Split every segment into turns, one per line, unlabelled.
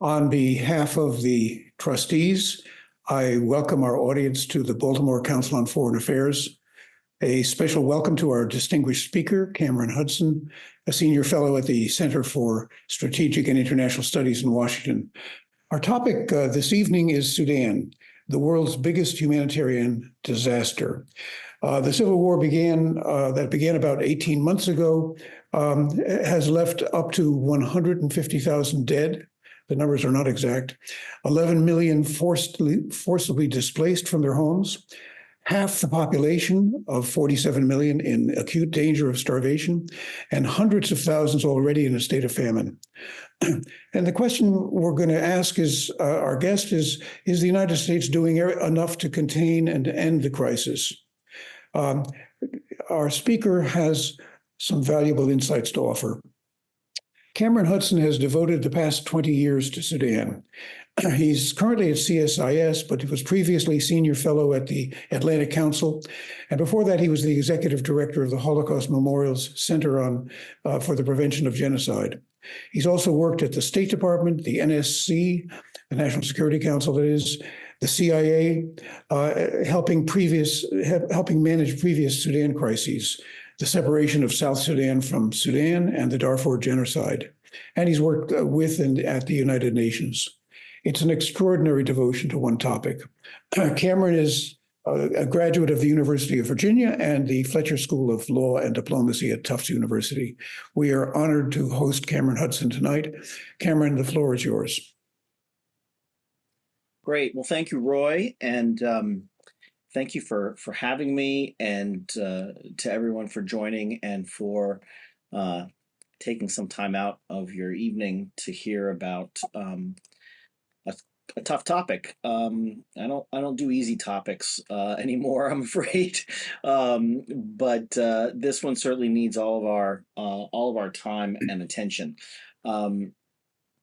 On behalf of the trustees, I welcome our audience to the Baltimore Council on Foreign Affairs. A special welcome to our distinguished speaker, Cameron Hudson, a senior fellow at the Center for Strategic and International Studies in Washington. Our topic this evening is Sudan, the world's biggest humanitarian disaster. The civil war began about 18 months ago, has left up to 150,000 dead. The numbers are not exact. 11 million forcibly displaced from their homes. Half the population of 47 million in acute danger of starvation, and hundreds of thousands already in a state of famine. And the question we're going to ask our guest is the United States doing enough to contain and end the crisis? Our speaker has some valuable insights to offer. Cameron Hudson has devoted the past 20 years to Sudan. He's currently at CSIS, but he was previously senior fellow at the Atlantic Council. And before that, he was the executive director of the Holocaust Memorial's Center for the Prevention of Genocide. He's also worked at the State Department, the NSC, the National Security Council, that is, the CIA, helping manage previous Sudan crises, the separation of South Sudan from Sudan and the Darfur genocide. And he's worked with and at the United Nations. It's an extraordinary devotion to one topic. Cameron is a graduate of the University of Virginia and the Fletcher School of Law and Diplomacy at Tufts University. We are honored to host Cameron Hudson tonight. Cameron, the floor is yours.
Great. Well, thank you, Roy, and thank you for having me, and to everyone for joining and for taking some time out of your evening to hear about a tough topic. I don't do easy topics anymore, I'm afraid, but this one certainly needs all of our time and attention.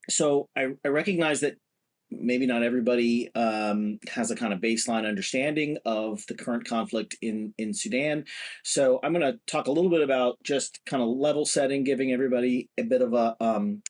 So I recognize that maybe not everybody has a kind of baseline understanding of the current conflict in Sudan. So I'm going to talk a little bit about just kind of level setting, giving everybody a bit of an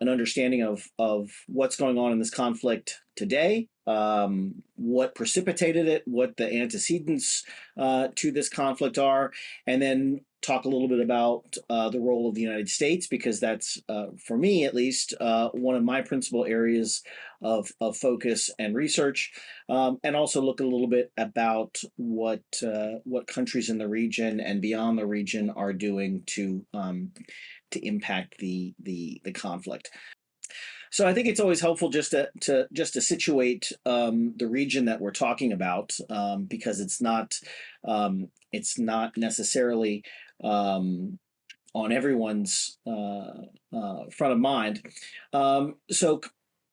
understanding of what's going on in this conflict today, what precipitated it, what the antecedents to this conflict are, and then talk a little bit about the role of the United States, because that's, for me at least, one of my principal areas of focus and research, and also look a little bit about what countries in the region and beyond the region are doing to impact the conflict. So I think it's always helpful just to situate the region that we're talking about, because it's not necessarily on everyone's front of mind. So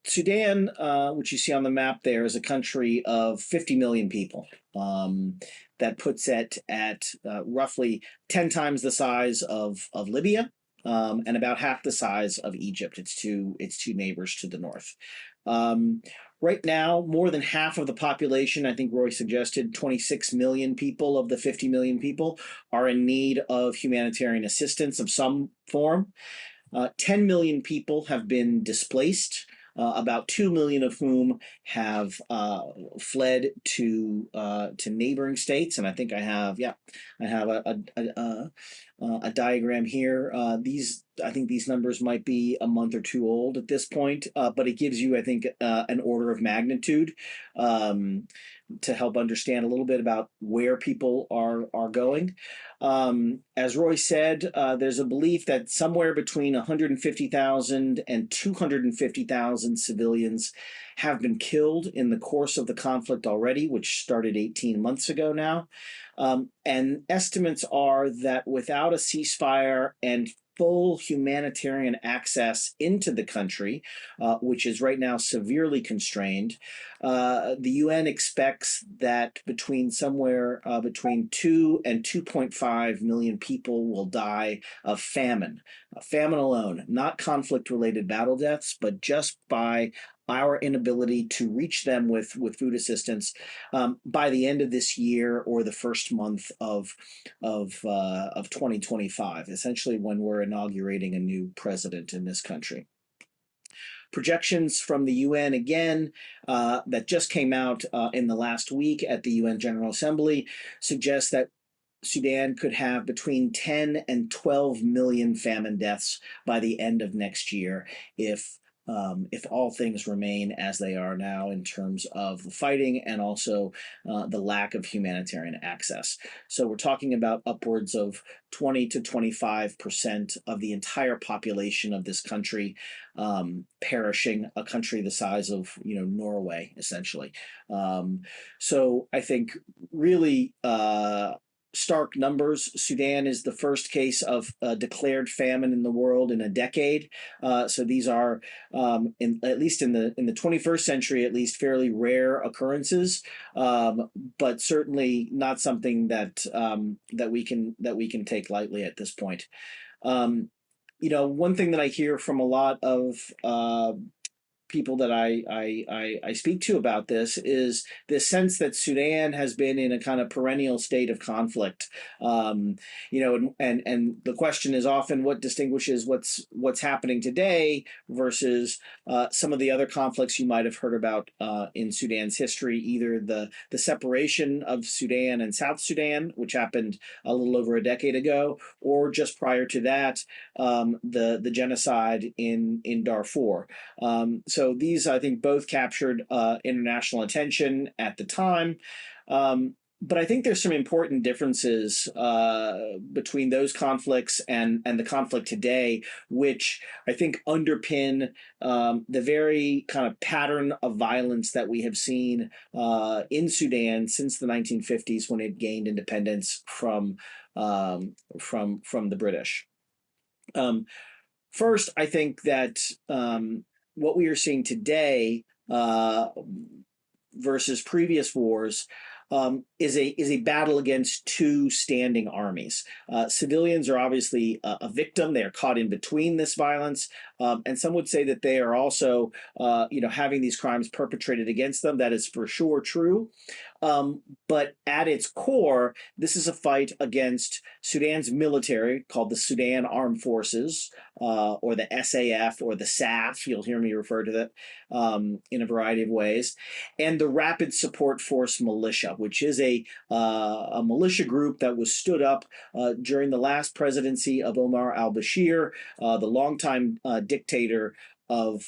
Sudan, which you see on the map there, is a country of 50 million people. That puts it at roughly 10 times the size of Libya. And about half the size of Egypt, its two neighbors to the north. Right now, more than half of the population, I think Roy suggested 26 million people of the 50 million people, are in need of humanitarian assistance of some form. 10 million people have been displaced, about 2 million of whom have fled to neighboring states. And I think I have a diagram here. I think these numbers might be a month or two old at this point, but it gives you, I think, an order of magnitude to help understand a little bit about where people are going. As Roy said, there's a belief that somewhere between 150,000 and 250,000 civilians have been killed in the course of the conflict already, which started 18 months ago now. And estimates are that without a ceasefire and full humanitarian access into the country, which is right now severely constrained, the UN expects that between 2 and 2.5 million people will die of famine. Famine alone, not conflict-related battle deaths, but just by our inability to reach them with food assistance by the end of this year or the first month of 2025, essentially when we're inaugurating a new president in this country. projections from the UN again that just came out in the last week at the UN General Assembly suggest that Sudan could have between 10 and 12 million famine deaths by the end of next year if all things remain as they are now in terms of the fighting and also the lack of humanitarian access. So we're talking about upwards of 20 to 25% of the entire population of this country perishing, a country the size of Norway, essentially. So I think really stark numbers. Sudan is the first case of declared famine in the world in a decade. So these are, at least in the 21st century, at least fairly rare occurrences, but certainly not something that we can take lightly at this point. One thing that I hear from a lot of people that I speak to about this is this sense that Sudan has been in a kind of perennial state of conflict. And the question is often what distinguishes what's happening today versus some of the other conflicts you might have heard about in Sudan's history, either the separation of Sudan and South Sudan, which happened a little over a decade ago, or just prior to that, the genocide in Darfur. So these, I think, both captured international attention at the time. But I think there's some important differences between those conflicts and the conflict today, which I think underpin the very kind of pattern of violence that we have seen in Sudan since the 1950s when it gained independence from the British. First, I think that what we are seeing today versus previous wars is a battle against two standing armies. Civilians are obviously a victim; they are caught in between this violence, and some would say that they are also, having these crimes perpetrated against them. That is for sure true. But at its core, this is a fight against Sudan's military, called the Sudan Armed Forces, or the SAF, or the SAF. You'll hear me refer to that in a variety of ways, and the Rapid Support Force Militia, which is a militia group that was stood up during the last presidency of Omar al-Bashir, the longtime dictator of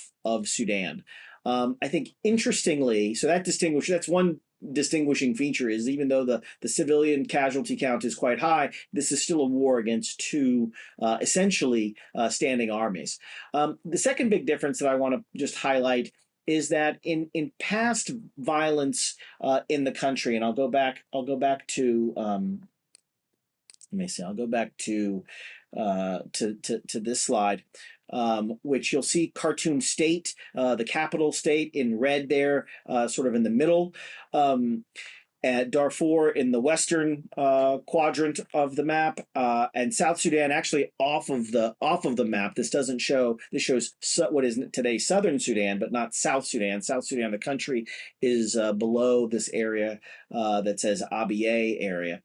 Sudan. I think interestingly, so that's one distinguishing feature, is even though the civilian casualty count is quite high, this is still a war against two essentially standing armies. The second big difference that I want to just highlight is that in past violence in the country, and I'll go back to let me see, I'll go back to this slide. Which you'll see Khartoum State, the capital state, in red there, sort of in the middle. At Darfur in the western quadrant of the map, and South Sudan actually off of the map. This doesn't show. This shows what is today Southern Sudan, but not South Sudan. South Sudan, the country, is below this area that says Abyei area.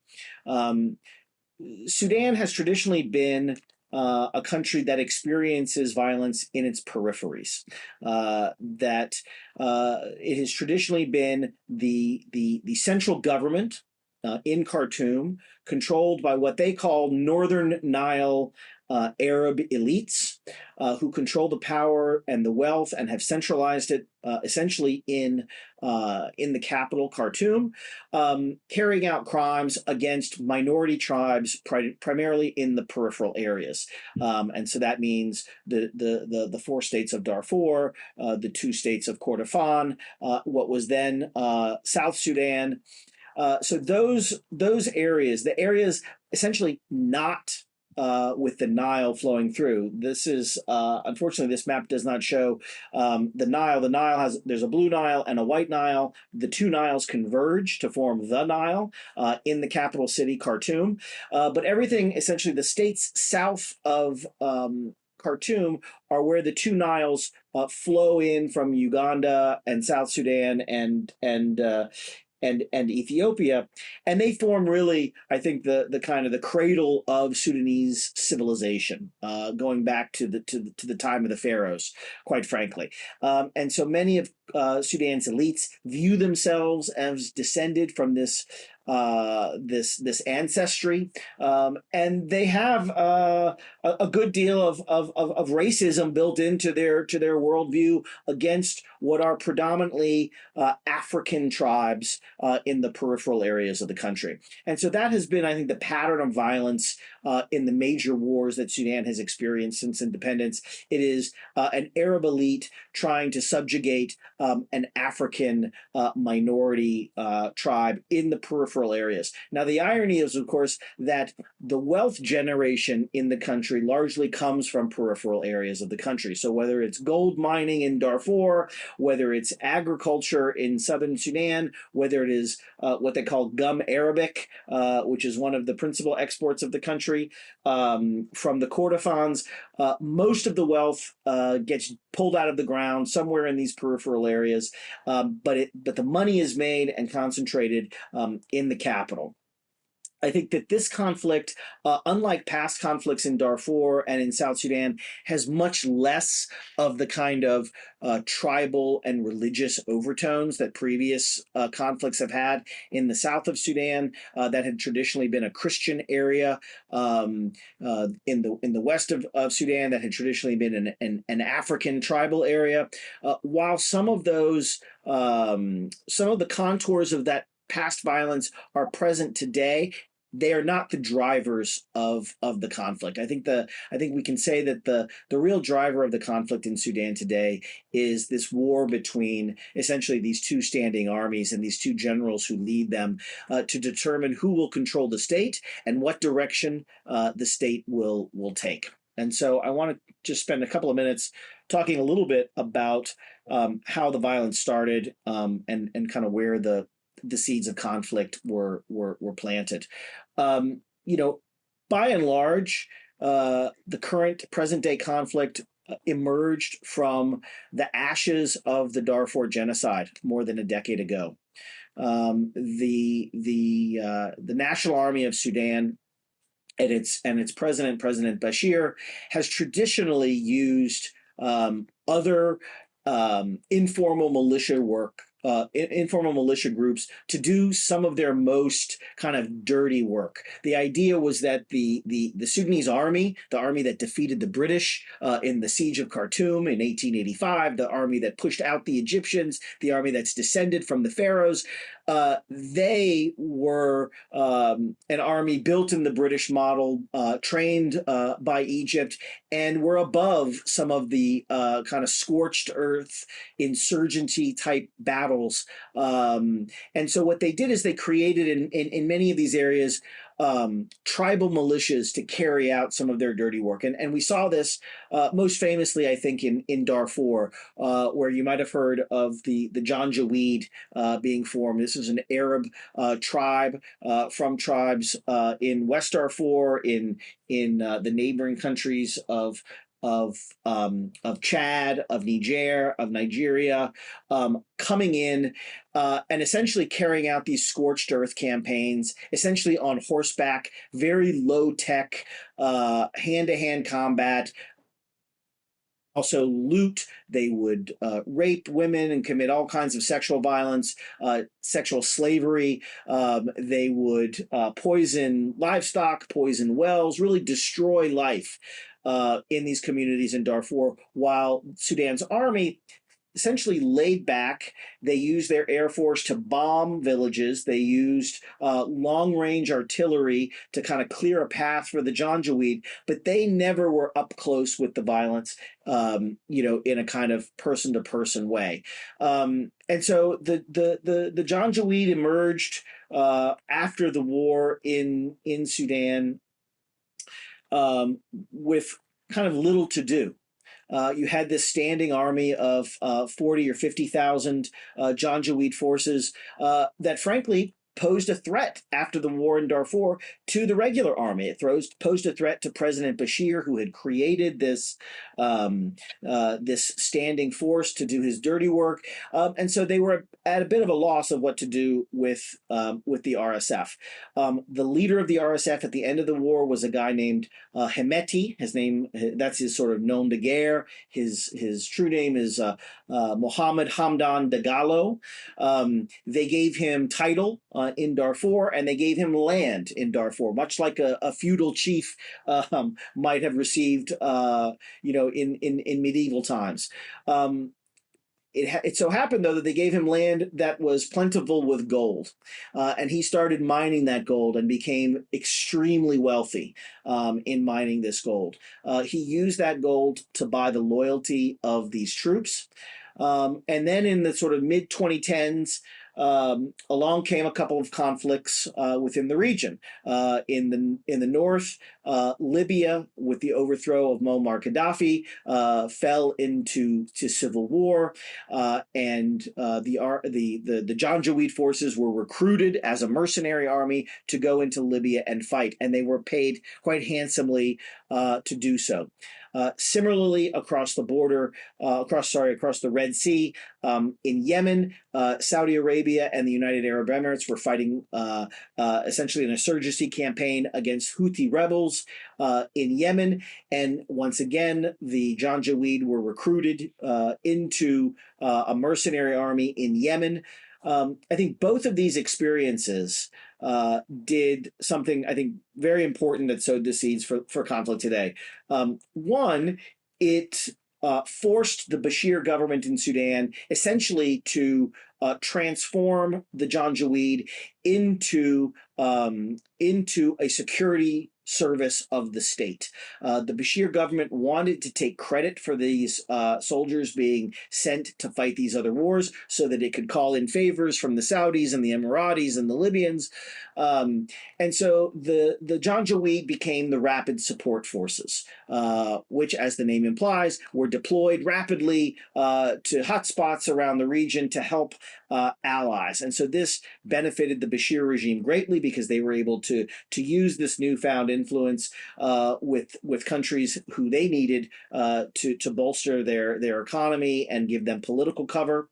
Sudan has traditionally been a country that experiences violence in its peripheries. That it has traditionally been the central government in Khartoum, controlled by what they call Northern Nile Arab elites, who control the power and the wealth and have centralized it essentially in the capital, Khartoum, carrying out crimes against minority tribes, primarily in the peripheral areas. And so that means the four states of Darfur, the two states of Kordofan, what was then South Sudan. So those areas, the areas essentially not with the Nile flowing through. This is, unfortunately, this map does not show the Nile. The Nile there's a blue Nile and a white Nile. The two Niles converge to form the Nile in the capital city, Khartoum. But everything, essentially, the states south of Khartoum are where the two Niles flow in from Uganda and South Sudan and and Ethiopia, and they form really, I think, the kind of the cradle of Sudanese civilization, going back to the time of the pharaohs, quite frankly. And so many of Sudan's elites view themselves as descended from this ancestry, and they have a good deal of racism built into their worldview against what are predominantly African tribes in the peripheral areas of the country. And so that has been, I think, the pattern of violence in the major wars that Sudan has experienced since independence. It is an Arab elite trying to subjugate an African minority tribe in the peripheral areas. Now, the irony is, of course, that the wealth generation in the country largely comes from peripheral areas of the country. So whether it's gold mining in Darfur, whether it's agriculture in southern Sudan, whether it is what they call gum arabic, which is one of the principal exports of the country, from the Kordofans, most of the wealth gets pulled out of the ground somewhere in these peripheral areas, but the money is made and concentrated in the capital. I think that this conflict, unlike past conflicts in Darfur and in South Sudan, has much less of the kind of tribal and religious overtones that previous conflicts have had in the south of Sudan, that had traditionally been a Christian area, in the west of Sudan that had traditionally been an African tribal area. While some of the contours of that past violence are present today, they are not the drivers of the conflict. I think we can say that the real driver of the conflict in Sudan today is this war between essentially these two standing armies and these two generals who lead them, to determine who will control the state and what direction the state will take. And so I want to just spend a couple of minutes talking a little bit about how the violence started, and kind of where the seeds of conflict were planted. By and large, the current present day conflict emerged from the ashes of the Darfur genocide more than a decade ago. The National Army of Sudan and its president, President Bashir, has traditionally used other informal militia groups to do some of their most kind of dirty work. The idea was that the Sudanese army, the army that defeated the British in the siege of Khartoum in 1885, the army that pushed out the Egyptians, the army that's descended from the pharaohs, they were an army built in the British model, trained by Egypt, and were above some of the kind of scorched earth insurgency type battles. And so what they did is they created in many of these areas tribal militias to carry out some of their dirty work. And we saw this most famously, I think, in Darfur, where you might have heard of the Janjaweed being formed. This is an Arab tribe from tribes in West Darfur, in the neighboring countries of Chad, of Niger, of Nigeria, coming in and essentially carrying out these scorched earth campaigns, essentially on horseback, very low tech, hand-to-hand combat. Also loot. They would rape women and commit all kinds of sexual violence, sexual slavery. They would poison livestock, poison wells, really destroy life in these communities in Darfur, while Sudan's army essentially laid back. They used their air force to bomb villages. They used long-range artillery to kind of clear a path for the Janjaweed, but they never were up close with the violence, in a kind of person-to-person way. And so the Janjaweed emerged after the war in Sudan, with kind of little to do. You had this standing army of 40 or 50,000 Janjaweed forces that, frankly, posed a threat after the war in Darfur to the regular army. It posed a threat to President Bashir, who had created this standing force to do his dirty work, and so they were at a bit of a loss of what to do with the RSF. The leader of the RSF at the end of the war was a guy named Hemeti. His name, that's his sort of nom de guerre. His true name is Mohammed Hamdan Dagalo. They gave him title in Darfur, and they gave him land in Darfur, much like a feudal chief might have received, in medieval times. It so happened, though, that they gave him land that was plentiful with gold. And he started mining that gold and became extremely wealthy in mining this gold. He used that gold to buy the loyalty of these troops. And then in the sort of mid-2010s, along came a couple of conflicts within the region. In the north, Libya, with the overthrow of Muammar Gaddafi, fell into civil war, and the Janjaweed forces were recruited as a mercenary army to go into Libya and fight, and they were paid quite handsomely to do so. Similarly, across the border, across the Red Sea, in Yemen, Saudi Arabia and the United Arab Emirates were fighting essentially an insurgency campaign against Houthi rebels in Yemen. And once again, the Janjaweed were recruited into a mercenary army in Yemen. I think both of these experiences did something, I think, very important that sowed the seeds for conflict today. One, it forced the Bashir government in Sudan essentially to transform the Janjaweed into a security service of the state. The Bashir government wanted to take credit for these soldiers being sent to fight these other wars so that it could call in favors from the Saudis and the Emiratis and the Libyans. And so the Janjaweed became the rapid support forces, which, as the name implies, were deployed rapidly to hotspots around the region to help allies. And so this benefited the Bashir regime greatly because they were able to use this newfound influence with countries who they needed to bolster their economy and give them political cover.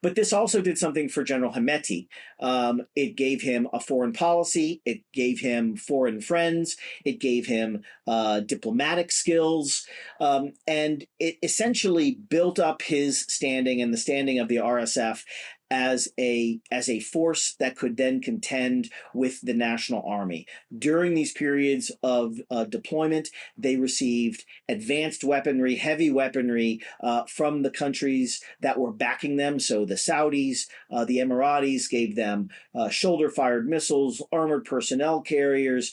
But this also did something for General Hemeti. It gave him a foreign policy. It gave him foreign friends. It gave him diplomatic skills. And it essentially built up his standing and the standing of the RSF as a force that could then contend with the national army. During these periods of deployment, they received advanced weaponry, heavy weaponry from the countries that were backing them. So the Saudis, the Emiratis gave them shoulder-fired missiles, armored personnel carriers,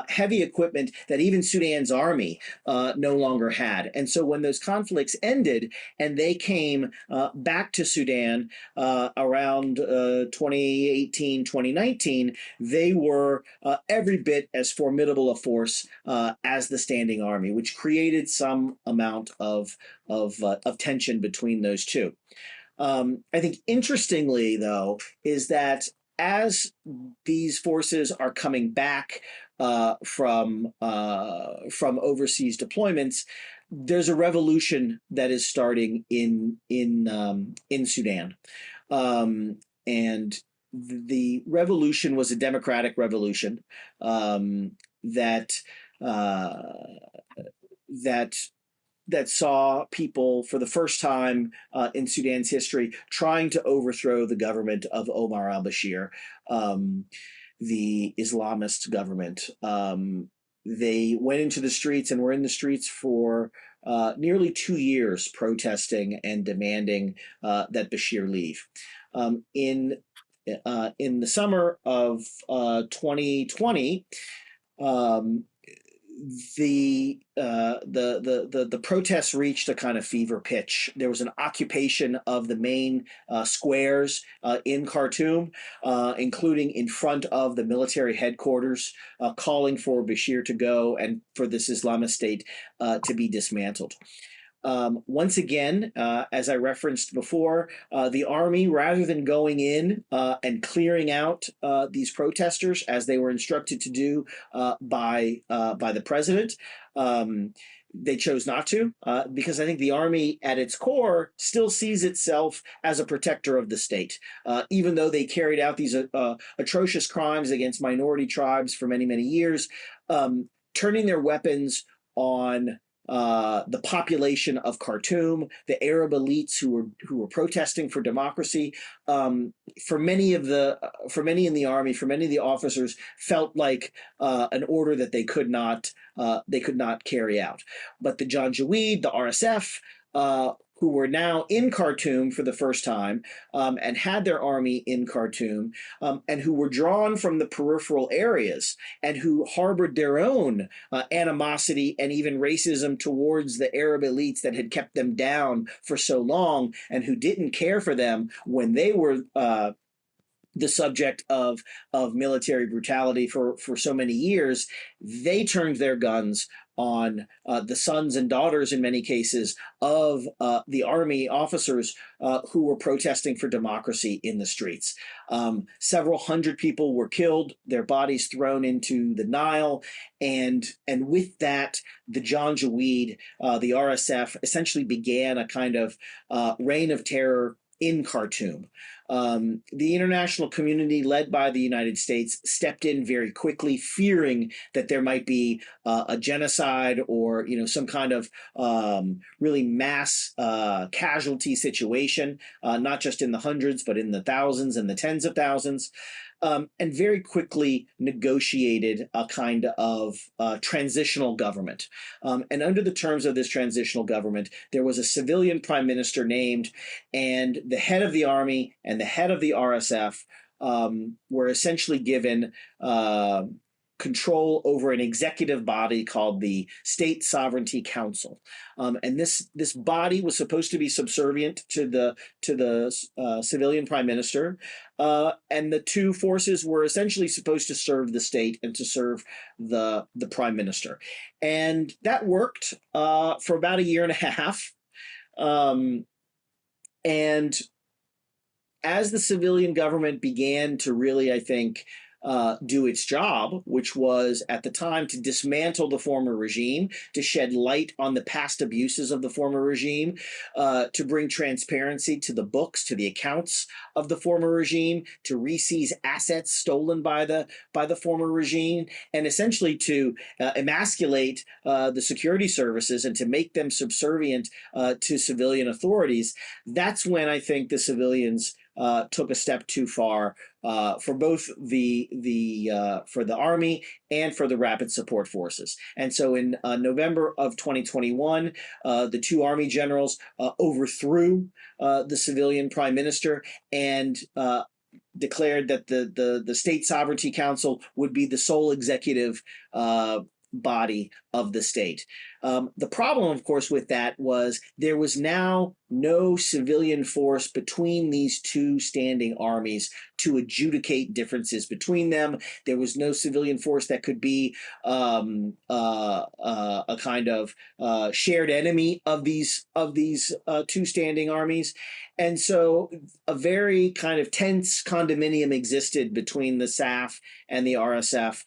heavy equipment that even Sudan's army no longer had. And so when those conflicts ended and they came back to Sudan around 2018, 2019, they were every bit as formidable a force as the standing army, which created some amount of tension between those two. I think interestingly, though, is that as these forces are coming back from overseas deployments, there's a revolution that is starting in Sudan. And the revolution was a democratic revolution that saw people for the first time in Sudan's history trying to overthrow the government of Omar al-Bashir, the Islamist government. They went into the streets and were in the streets for nearly 2 years protesting and demanding that Bashir leave. In the summer of 2020, the protests reached a kind of fever pitch. There was an occupation of the main squares in Khartoum, including in front of the military headquarters, calling for Bashir to go and for this Islamist state to be dismantled. Once again, as I referenced before, the army, rather than going in and clearing out these protesters as they were instructed to do by the president, they chose not to, because I think the army at its core still sees itself as a protector of the state, even though they carried out these atrocious crimes against minority tribes for many, many years, turning their weapons on the population of Khartoum, the Arab elites who were protesting for democracy. For many in the army, for many of the officers, felt like an order that they could not carry out. But the Janjaweed, the RSF, who were now in Khartoum for the first time, and had their army in Khartoum, and who were drawn from the peripheral areas, and who harbored their own animosity and even racism towards the Arab elites that had kept them down for so long, and who didn't care for them when they were the subject of military brutality for so many years. They turned their guns on the sons and daughters, in many cases, of the army officers who were protesting for democracy in the streets. Several hundred people were killed, their bodies thrown into the Nile, and with that, the Janjaweed, the RSF, essentially began a kind of reign of terror in Khartoum. The international community, led by the United States, stepped in very quickly, fearing that there might be a genocide or some kind of really mass casualty situation, not just in the hundreds, but in the thousands and the tens of thousands. And very quickly negotiated a kind of transitional government. And under the terms of this transitional government, there was a civilian prime minister named, and the head of the army and the head of the RSF were essentially given control over an executive body called the State Sovereignty Council, and this body was supposed to be subservient to the civilian prime minister, and the two forces were essentially supposed to serve the state and to serve the prime minister, and that worked for about a year and a half, and as the civilian government began to really, I think, do its job, which was at the time to dismantle the former regime, to shed light on the past abuses of the former regime, to bring transparency to the books, to the accounts of the former regime, to re-seize assets stolen by the former regime, and essentially to emasculate the security services and to make them subservient to civilian authorities. That's when I think the civilians took a step too far for both for the army and for the rapid support forces. And so in November of 2021, the two army generals overthrew the civilian prime minister and declared that the State Sovereignty Council would be the sole executive body of the state. The problem, of course, with that was there was now no civilian force between these two standing armies to adjudicate differences between them. There was no civilian force that could be a kind of shared enemy of these two standing armies. And so a very kind of tense condominium existed between the SAF and the RSF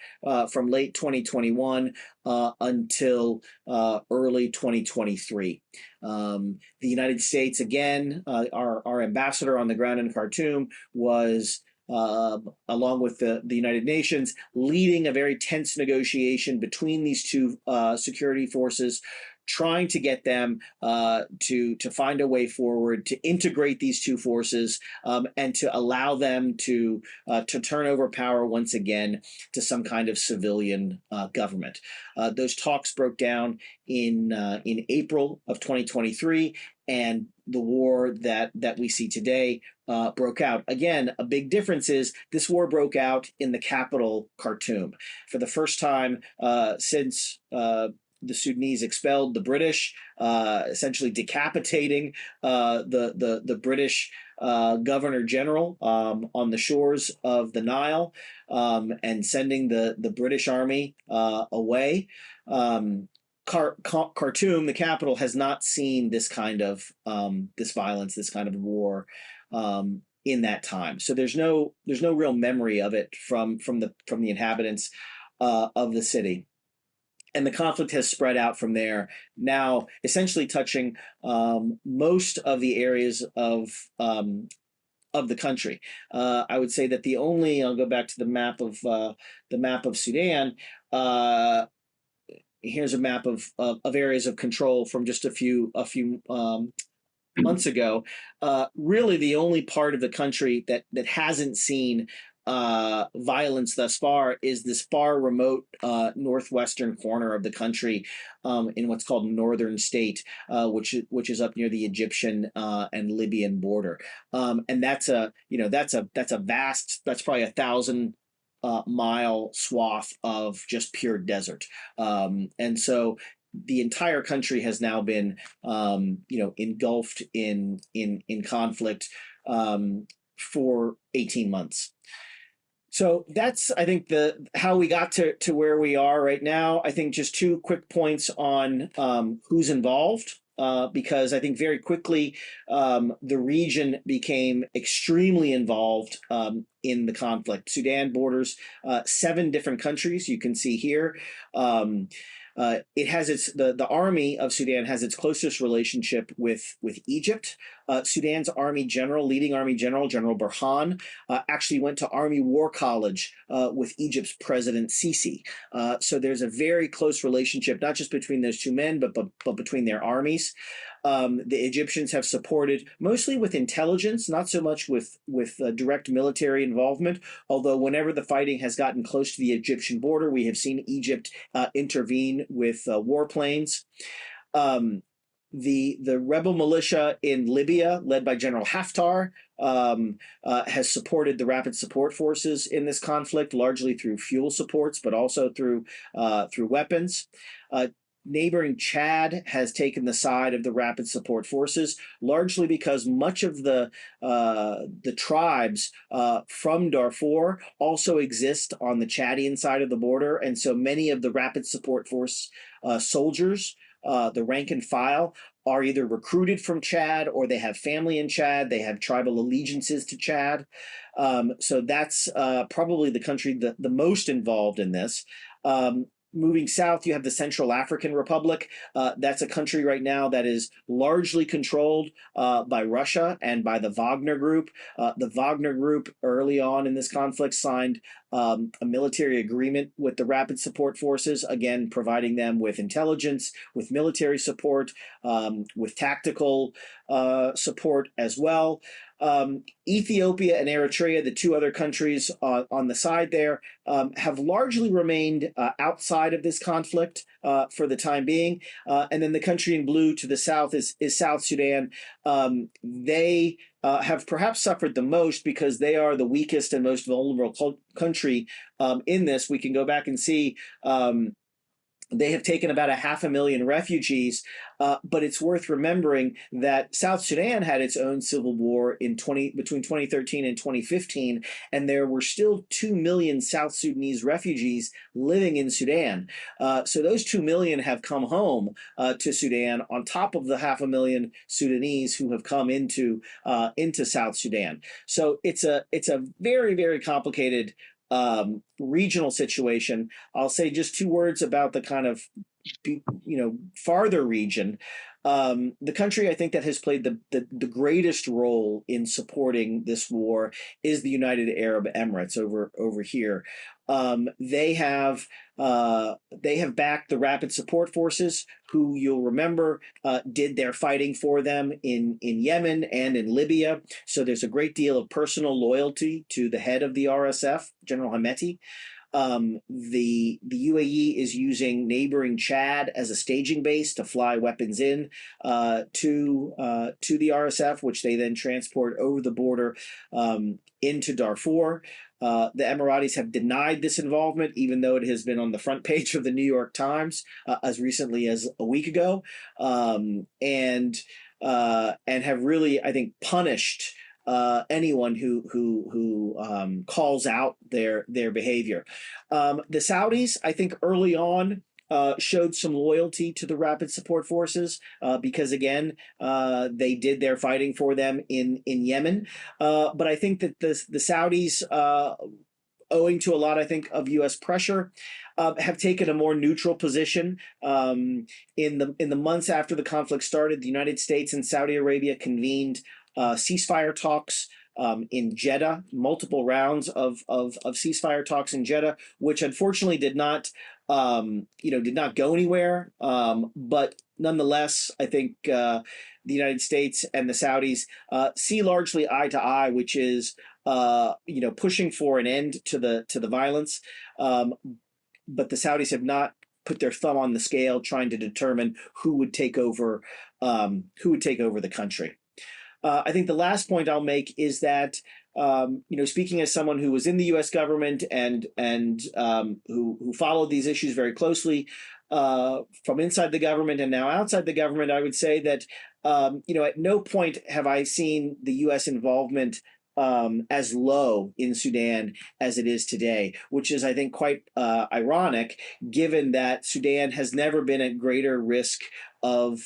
from late 2021 until early 2023. The United States, again, our ambassador on the ground in Khartoum was, along with the United Nations, leading a very tense negotiation between these two security forces, trying to get them to find a way forward, to integrate these two forces, and to allow them to turn over power once again to some kind of civilian government. Those talks broke down in April of 2023, and the war that we see today broke out. Again, a big difference is this war broke out in the capital, Khartoum. For the first time since the Sudanese expelled the British, essentially decapitating the British governor general on the shores of the Nile, and sending the British army away. Khartoum, the capital, has not seen this kind of this violence, this kind of war in that time. So there's no real memory of it from the inhabitants of the city. And the conflict has spread out from there, now essentially touching most of the areas of the country. I would say that I'll go back to the map of Sudan. Here's a map of areas of control from just a few months ago. Really, the only part of the country that hasn't seen violence thus far is this far remote northwestern corner of the country, in what's called northern state, which is up near the Egyptian and Libyan border, and that's probably 1,000 mile swath of just pure desert, and so the entire country has now been engulfed in conflict for 18 months. So that's, I think, how we got to where we are right now. I think just two quick points on who's involved, because I think very quickly the region became extremely involved in the conflict. Sudan borders 7 different countries. You can see here. It has the army of Sudan has its closest relationship with Egypt. Sudan's leading army general, General Burhan, actually went to Army War College with Egypt's President Sisi. So there's a very close relationship, not just between those two men, but between their armies. The Egyptians have supported mostly with intelligence, not so much with direct military involvement. Although whenever the fighting has gotten close to the Egyptian border, we have seen Egypt intervene with warplanes. The rebel militia in Libya, led by General Haftar, has supported the rapid support forces in this conflict, largely through fuel supports, but also through weapons. Neighboring Chad has taken the side of the rapid support forces, largely because much of the tribes from Darfur also exist on the Chadian side of the border, and so many of the rapid support force soldiers, the rank and file, are either recruited from Chad or they have family in Chad. They have tribal allegiances to Chad. So that's probably the country the most involved in this. Moving south, you have the Central African Republic. That's a country right now that is largely controlled by Russia and by the Wagner Group. The Wagner Group early on in this conflict signed a military agreement with the rapid support forces, again, providing them with intelligence, with military support, with tactical support as well. Ethiopia and Eritrea, the two other countries on the side there, have largely remained outside of this conflict for the time being. And then the country in blue to the south is South Sudan. They have perhaps suffered the most because they are the weakest and most vulnerable country in this. We can go back and see they have taken about 500,000 refugees, but it's worth remembering that South Sudan had its own civil war between 2013 and 2015, and there were still 2 million South Sudanese refugees living in Sudan. So those 2 million have come home to Sudan on top of the 500,000 Sudanese who have come into South Sudan. So it's a very, very complicated regional situation. I'll say just 2 words about the kind of farther region. The country I think that has played the greatest role in supporting this war is the United Arab Emirates over here. They have backed the rapid support forces, who you'll remember did their fighting for them in Yemen and in Libya. So there's a great deal of personal loyalty to the head of the RSF, General Hameti. The UAE is using neighboring Chad as a staging base to fly weapons in to the RSF, which they then transport over the border into Darfur. The Emiratis have denied this involvement, even though it has been on the front page of the New York Times as recently as a week ago, and have really, I think, punished anyone who calls out their behavior. The Saudis, I think, early on showed some loyalty to the Rapid Support Forces because, again, they did their fighting for them in Yemen. But I think that the Saudis, owing to a lot, I think, of U.S. pressure, have taken a more neutral position. In the months after the conflict started, the United States and Saudi Arabia convened ceasefire talks in Jeddah, multiple rounds of ceasefire talks in Jeddah, which unfortunately did not go anywhere. But nonetheless, I think the United States and the Saudis see largely eye to eye, which is pushing for an end to the violence. But the Saudis have not put their thumb on the scale, trying to determine who would take over the country. I think the last point I'll make is that, speaking as someone who was in the U.S. government and who followed these issues very closely from inside the government and now outside the government, I would say that, at no point have I seen the U.S. involvement as low in Sudan as it is today, which is, I think, quite ironic, given that Sudan has never been at greater risk of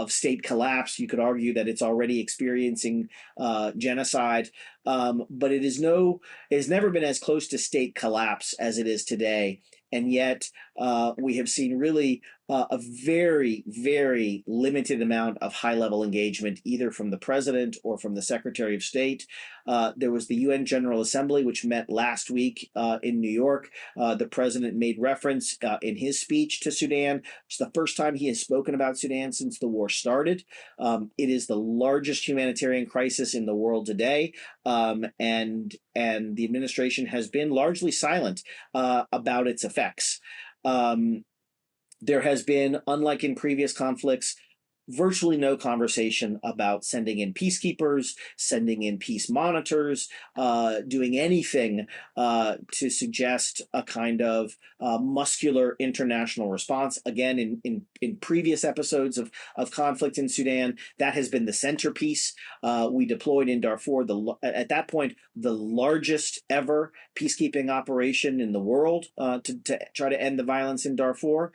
state collapse. You could argue that it's already experiencing genocide, but it has never been as close to state collapse as it is today. And yet we have seen really a very, very limited amount of high-level engagement, either from the president or from the Secretary of State. There was the UN General Assembly, which met last week in New York. The president made reference in his speech to Sudan. It's the first time he has spoken about Sudan since the war started. It is the largest humanitarian crisis in the world today, and the administration has been largely silent about its effects. There has been, unlike in previous conflicts, virtually no conversation about sending in peacekeepers, sending in peace monitors, doing anything to suggest a kind of muscular international response. Again, in previous episodes of conflict in Sudan, that has been the centerpiece. We deployed in Darfur, at that point, the largest ever peacekeeping operation in the world to try to end the violence in Darfur.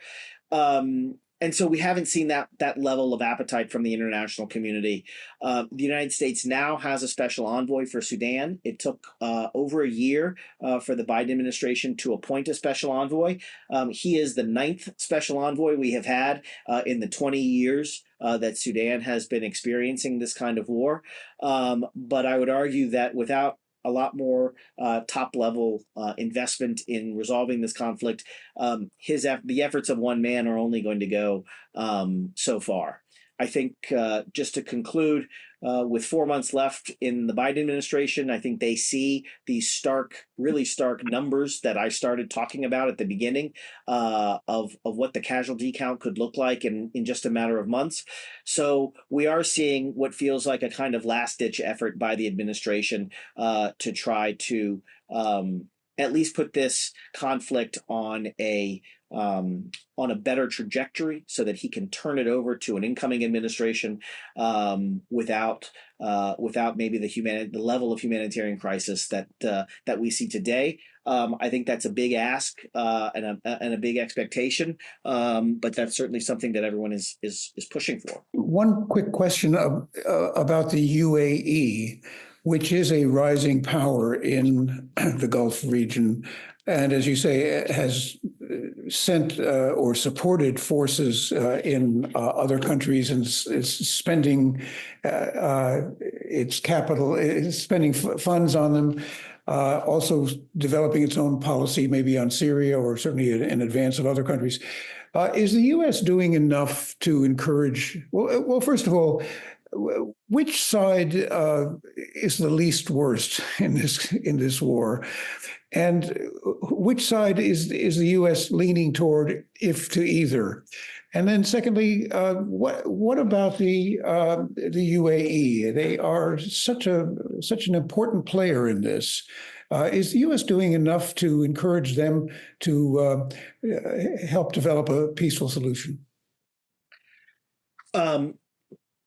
And so we haven't seen that level of appetite from the international community. The United States now has a special envoy for Sudan. It took over a year for the Biden administration to appoint a special envoy. He is the 9th special envoy we have had in the 20 years that Sudan has been experiencing this kind of war. But I would argue that without a lot more top-level investment in resolving this conflict, the efforts of one man are only going to go so far. I think just to conclude, with 4 months left in the Biden administration, I think they see these really stark numbers that I started talking about at the beginning of what the casualty count could look like in just a matter of months. So we are seeing what feels like a kind of last-ditch effort by the administration to try to at least put this conflict on a better trajectory so that he can turn it over to an incoming administration without maybe the level of humanitarian crisis that we see today. I think that's a big ask and a big expectation, but that's certainly something that everyone is pushing for.
One quick question about the UAE, which is a rising power in the Gulf region, and as you say, has sent or supported forces in other countries and is spending its capital, is spending funds on them, also developing its own policy, maybe on Syria or certainly in advance of other countries. Is the U.S. doing enough to encourage? Well, first of all, which side is the least worst in this war, and which side is the U.S. leaning toward, if to either? And then, secondly, what about the UAE? They are such an important player in this. Is the U.S. doing enough to encourage them to help develop a peaceful solution?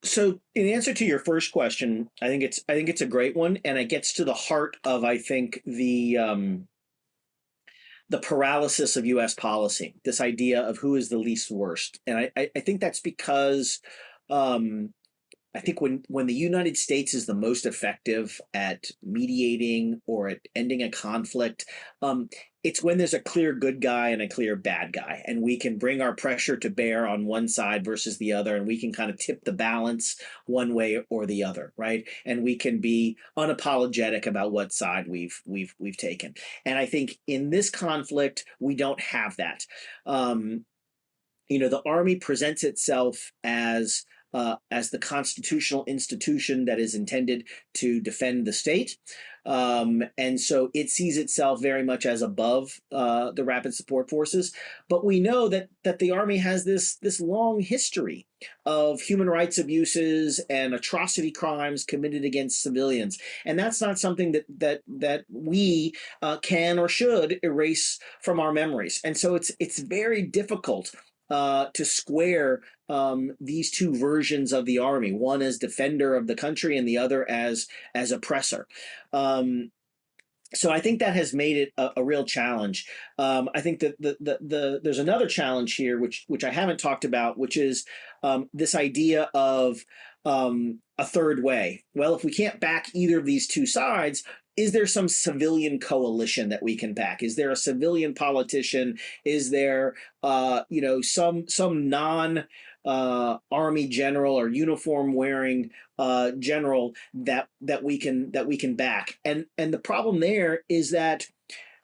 So in answer to your first question, I think it's a great one, and it gets to the heart of, I think, the the paralysis of U.S. policy, this idea of who is the least worst. And I think that's because I think when the United States is the most effective at mediating or at ending a conflict, it's when there's a clear good guy and a clear bad guy, and we can bring our pressure to bear on one side versus the other, and we can kind of tip the balance one way or the other, right? And we can be unapologetic about what side we've taken. And I think in this conflict we don't have that. The Army presents itself as the constitutional institution that is intended to defend the state. And so it sees itself very much as above the Rapid Support Forces. But we know that the Army has this long history of human rights abuses and atrocity crimes committed against civilians. And that's not something that we can or should erase from our memories. And so it's very difficult to square these two versions of the Army, one as defender of the country and the other as oppressor. So I think that has made it a real challenge. I think that there's another challenge here, which I haven't talked about, which is this idea of a third way. Well, if we can't back either of these two sides, is there some civilian coalition that we can back? Is there a civilian politician? Is there, some non-army general or uniform wearing general that we can back? And the problem there is that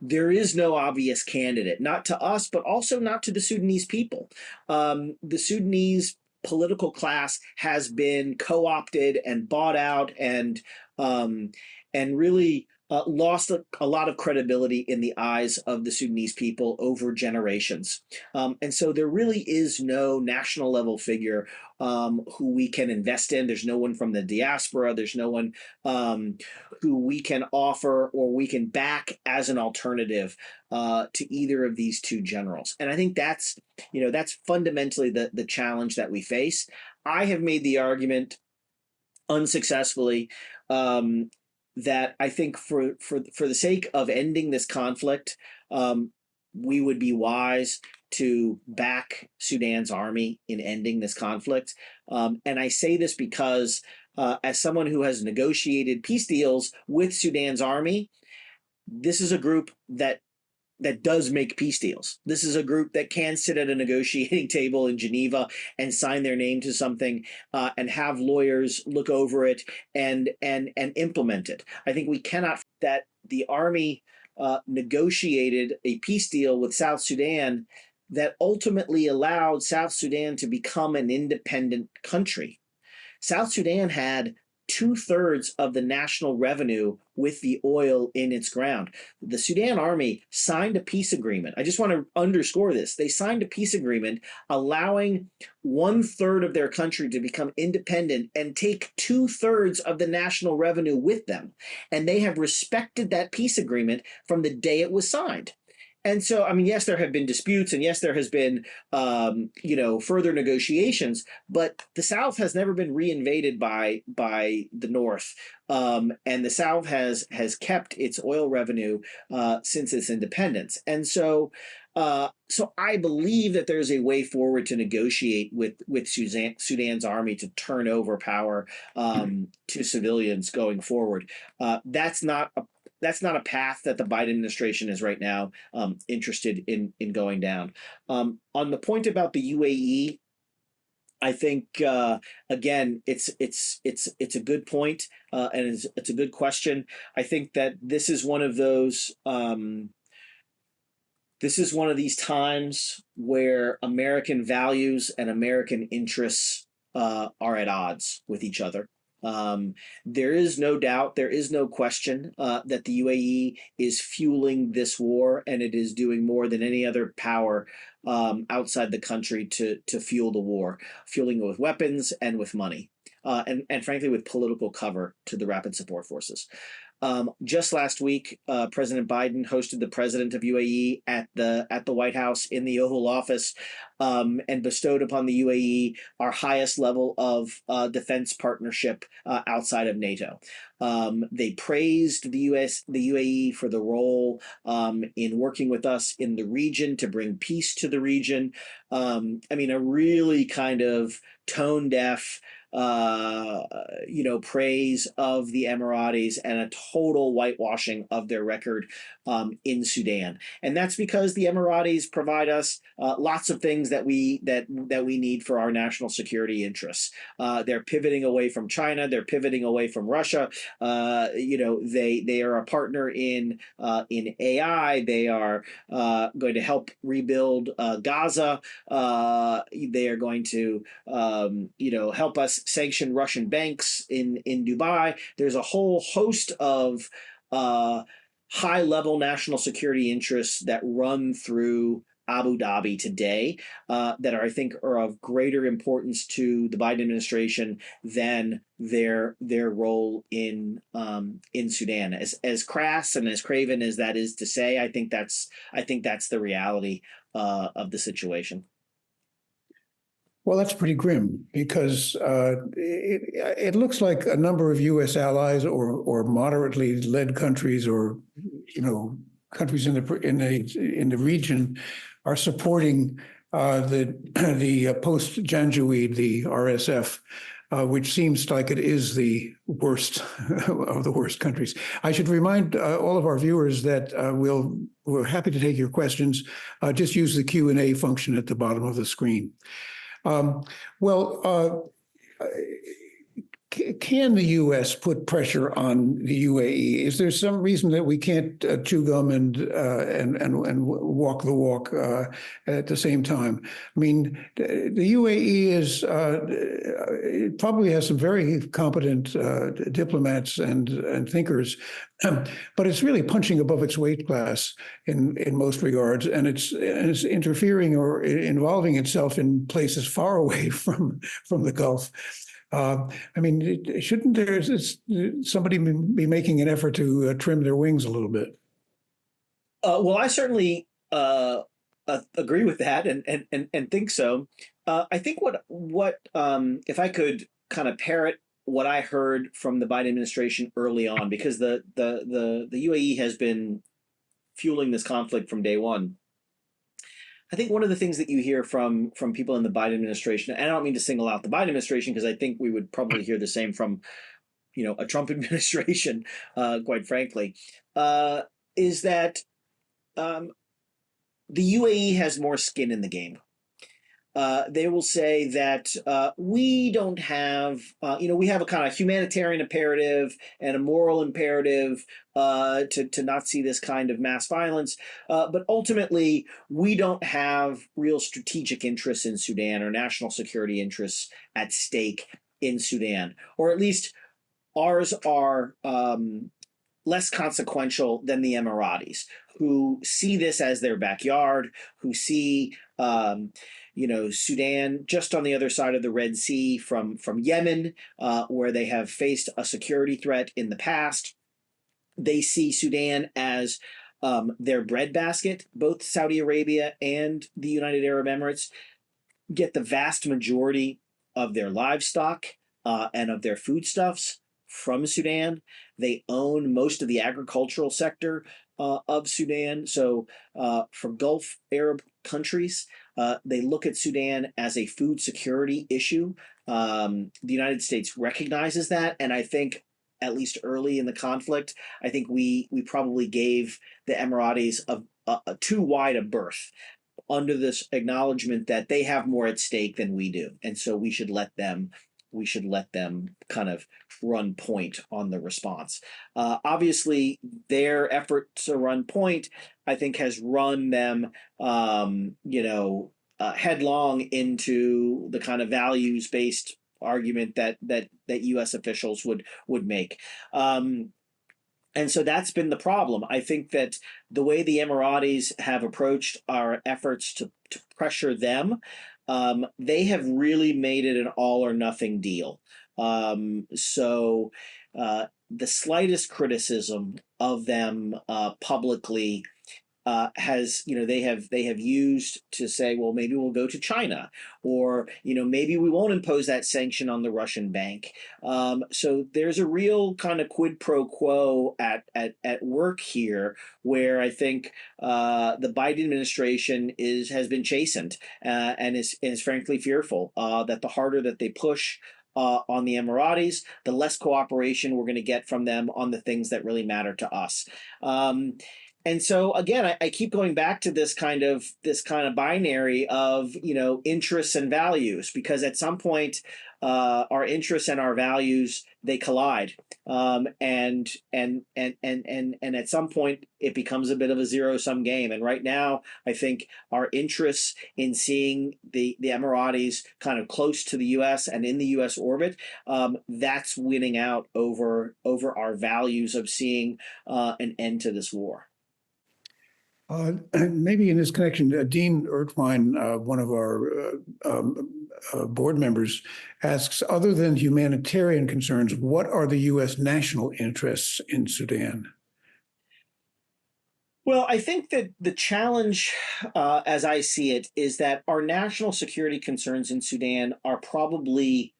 there is no obvious candidate, not to us, but also not to the Sudanese people. The Sudanese political class has been co-opted and bought out and really lost a lot of credibility in the eyes of the Sudanese people over generations. And so there really is no national level figure who we can invest in. There's no one from the diaspora. There's no one who we can offer or we can back as an alternative to either of these two generals. And I think that's fundamentally the challenge that we face. I have made the argument unsuccessfully that I think for the sake of ending this conflict, we would be wise to back Sudan's army in ending this conflict. And I say this because as someone who has negotiated peace deals with Sudan's army, this is a group that does make peace deals. This is a group that can sit at a negotiating table in Geneva and sign their name to something and have lawyers look over it and implement it. I think we cannot that the army negotiated a peace deal with South Sudan that ultimately allowed South Sudan to become an independent country. South Sudan had 2/3 of the national revenue with the oil in its ground. The Sudan army signed a peace agreement. I just want to underscore this. They signed a peace agreement allowing 1/3 of their country to become independent and take 2/3 of the national revenue with them. And they have respected that peace agreement from the day it was signed. And so, I mean, yes, there have been disputes, and yes, there has been, further negotiations. But the South has never been reinvaded by the North, and the South has kept its oil revenue since its independence. And so, I believe that there's a way forward to negotiate with Sudan's army to turn over power to civilians going forward. That's not a path that the Biden administration is right now interested in going down. On the point about the UAE, I think again, it's a good point and it's a good question. I think that this is one of those. This is one of these times where American values and American interests are at odds with each other. There is no doubt, there is no question that the UAE is fueling this war, and it is doing more than any other power outside the country to fuel the war, fueling it with weapons and with money, and frankly with political cover to the Rapid Support Forces. Just last week, President Biden hosted the president of UAE at the White House in the Oval Office. and bestowed upon the UAE our highest level of defense partnership outside of NATO. They praised the UAE for the role in working with us in the region to bring peace to the region. I mean, a really kind of tone deaf, praise of the Emiratis and a total whitewashing of their record in Sudan. And that's because the Emiratis provide us lots of things that we need for our national security interests. They're pivoting away from China. They're pivoting away from Russia. They are a partner in AI. They are going to help rebuild Gaza. They are going to help us sanction Russian banks in Dubai. There's a whole host of high-level national security interests that run through Abu Dhabi today that I think are of greater importance to the Biden administration than their role in Sudan. As crass and as craven as that is to say, I think that's the reality of the situation.
Well, that's pretty grim because it looks like a number of U.S. allies or moderately led countries or countries in the region are supporting the post-Janjaweed, the RSF, which seems like it is the worst of the worst countries. I should remind all of our viewers that we're happy to take your questions. Just use the Q&A function at the bottom of the screen. Can the U.S. put pressure on the UAE? Is there some reason that we can't chew gum and walk the walk at the same time? I mean, the UAE it probably has some very competent diplomats and thinkers, but it's really punching above its weight class in most regards, and it's interfering or involving itself in places far away from the Gulf. I mean, shouldn't somebody be making an effort to trim their wings a little bit?
Well, I certainly agree with that and think so. I think what if I could kind of parrot what I heard from the Biden administration early on, because the UAE has been fueling this conflict from day one. I think one of the things that you hear from people in the Biden administration, and I don't mean to single out the Biden administration because I think we would probably hear the same from, a Trump administration, quite frankly, is that the UAE has more skin in the game. They will say that we don't have, we have a kind of humanitarian imperative and a moral imperative to not see this kind of mass violence. But ultimately, we don't have real strategic interests in Sudan or national security interests at stake in Sudan, or at least ours are less consequential than the Emiratis, who see this as their backyard, who see Sudan just on the other side of the Red Sea from Yemen, where they have faced a security threat in the past. They see Sudan as their breadbasket. Both Saudi Arabia and the United Arab Emirates get the vast majority of their livestock and of their foodstuffs from Sudan. They own most of the agricultural sector of Sudan. So for Gulf Arab countries, they look at Sudan as a food security issue. The United States recognizes that, and I think at least early in the conflict, I think we probably gave the Emiratis a too wide a berth under this acknowledgement that they have more at stake than we do, and so we should let them kind of run point on the response. Obviously, their effort to run point, I think, has run them, headlong into the kind of values-based argument that U.S. officials would make. And so that's been the problem. I think that the way the Emiratis have approached our efforts to pressure them, they have really made it an all or nothing deal. So the slightest criticism of them publicly has, they have used to say, well, maybe we'll go to China, or maybe we won't impose that sanction on the Russian bank. So there's a real kind of quid pro quo at work here, where I think the Biden administration has been chastened, and is frankly fearful that the harder that they push on the Emiratis, the less cooperation we're going to get from them on the things that really matter to us. And so again, I keep going back to this kind of binary of interests and values, because at some point our interests and our values, they collide, and at some point it becomes a bit of a zero-sum game. And right now, I think our interests in seeing the Emiratis kind of close to the U.S. and in the U.S. orbit, that's winning out over our values of seeing an end to this war.
Maybe in this connection, Dean Ertwine, one of our board members, asks, other than humanitarian concerns, what are the U.S. national interests in Sudan?
Well, I think that the challenge, as I see it, is that our national security concerns in Sudan are probably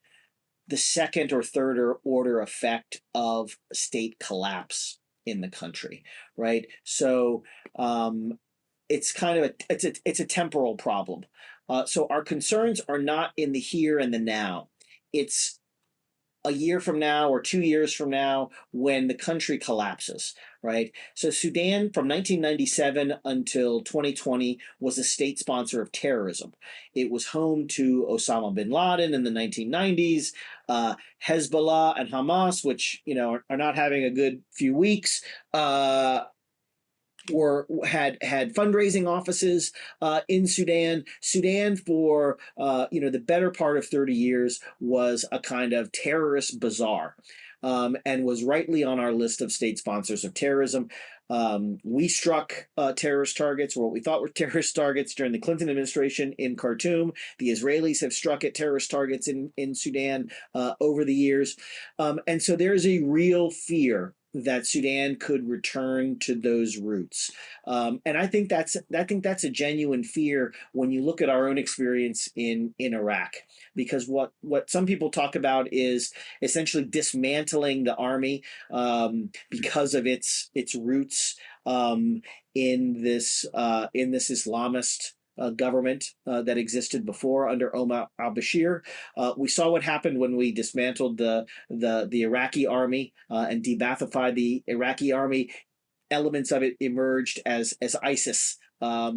the second or third order effect of state collapse in the country, right? So it's kind of it's a temporal problem. So our concerns are not in the here and the now. It's a year from now or 2 years from now when the country collapses, right? So Sudan from 1997 until 2020 was a state sponsor of terrorism. It was home to Osama bin Laden in the 1990s, Hezbollah and Hamas, which are not having a good few weeks. Or had fundraising offices in Sudan. Sudan for the better part of 30 years was a kind of terrorist bazaar, and was rightly on our list of state sponsors of terrorism. We struck terrorist targets, or what we thought were terrorist targets, during the Clinton administration in Khartoum. The Israelis have struck at terrorist targets in Sudan over the years, and so there's a real fear that Sudan could return to those roots, and I think that's a genuine fear when you look at our own experience in Iraq, because what some people talk about is essentially dismantling the army because of its roots in this Islamist government that existed before under Omar al-Bashir. We saw what happened when we dismantled the Iraqi army and de-Baathified the Iraqi army. Elements of it emerged as ISIS, a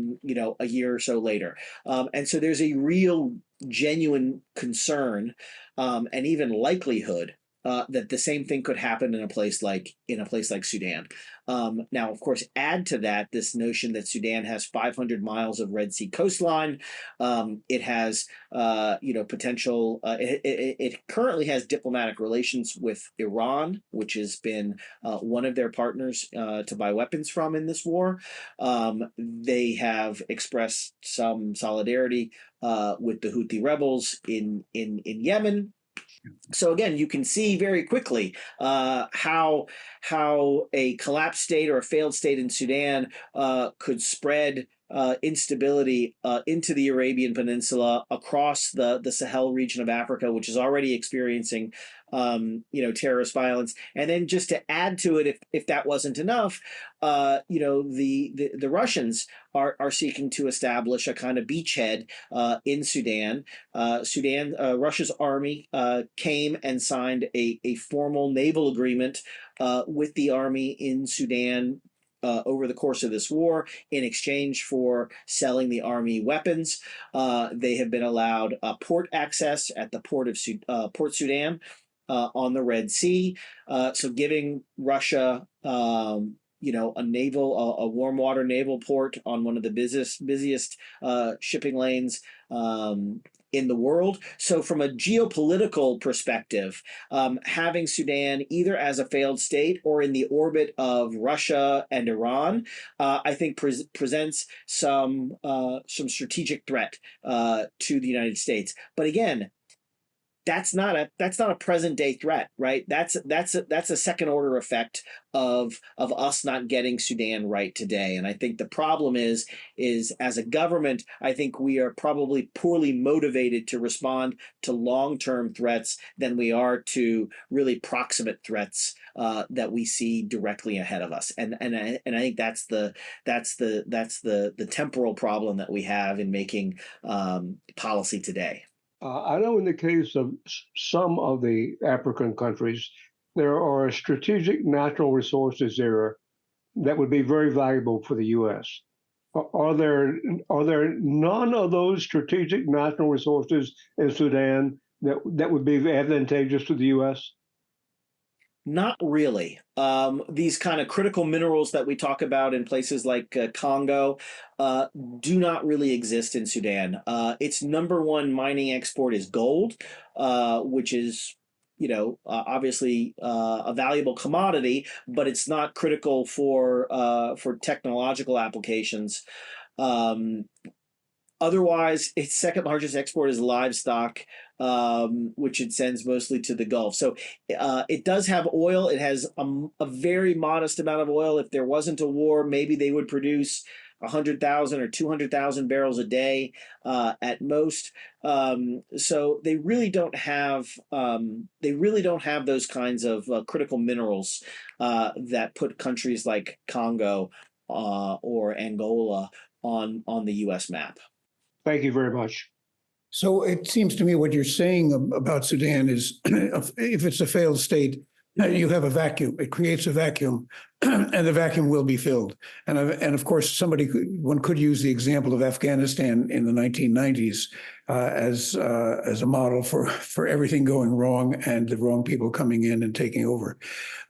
year or so later. And so there's a real genuine concern and even likelihood that the same thing could happen in a place like Sudan. Now, of course, add to that this notion that Sudan has 500 miles of Red Sea coastline. It has, potential. It currently has diplomatic relations with Iran, which has been one of their partners to buy weapons from in this war. They have expressed some solidarity with the Houthi rebels in Yemen. So again, you can see very quickly how a collapsed state or a failed state in Sudan could spread instability into the Arabian Peninsula, across the Sahel region of Africa, which is already experiencing terrorist violence. And then just to add to it, if that wasn't enough, the Russians are seeking to establish a kind of beachhead in Sudan. Russia's army came and signed a formal naval agreement with the army in Sudan over the course of this war, in exchange for selling the army weapons. They have been allowed port access at the port of Port Sudan on the Red Sea, so giving Russia a warm water naval port on one of the busiest shipping lanes in the world. So from a geopolitical perspective, having Sudan either as a failed state or in the orbit of Russia and Iran, I think presents some strategic threat to the United States. But again, that's not a present day threat, right? That's a second order effect of us not getting Sudan right today. And I think the problem is as a government, I think we are probably poorly motivated to respond to long-term threats than we are to really proximate threats that we see directly ahead of us. And I think that's the temporal problem that we have in making policy today.
I know in the case of some of the African countries, there are strategic natural resources there that would be very valuable for the U.S. Are there none of those strategic natural resources in Sudan that would be advantageous to the U.S.?
Not really. These kind of critical minerals that we talk about in places like Congo do not really exist in Sudan. Its number one mining export is gold, which is, obviously a valuable commodity, but it's not critical for technological applications. Um, Otherwise, its second largest export is livestock, which it sends mostly to the Gulf. So it does have oil. It has a very modest amount of oil. If there wasn't a war, maybe they would produce 100,000 or 200,000 barrels a day at most. So they really don't have those kinds of critical minerals that put countries like Congo or Angola on the U.S. map.
Thank you very much.
So it seems to me what you're saying about Sudan is if it's a failed state, you have a vacuum. It creates a vacuum, and the vacuum will be filled. And of course, one could use the example of Afghanistan in the 1990s as a model for everything going wrong and the wrong people coming in and taking over.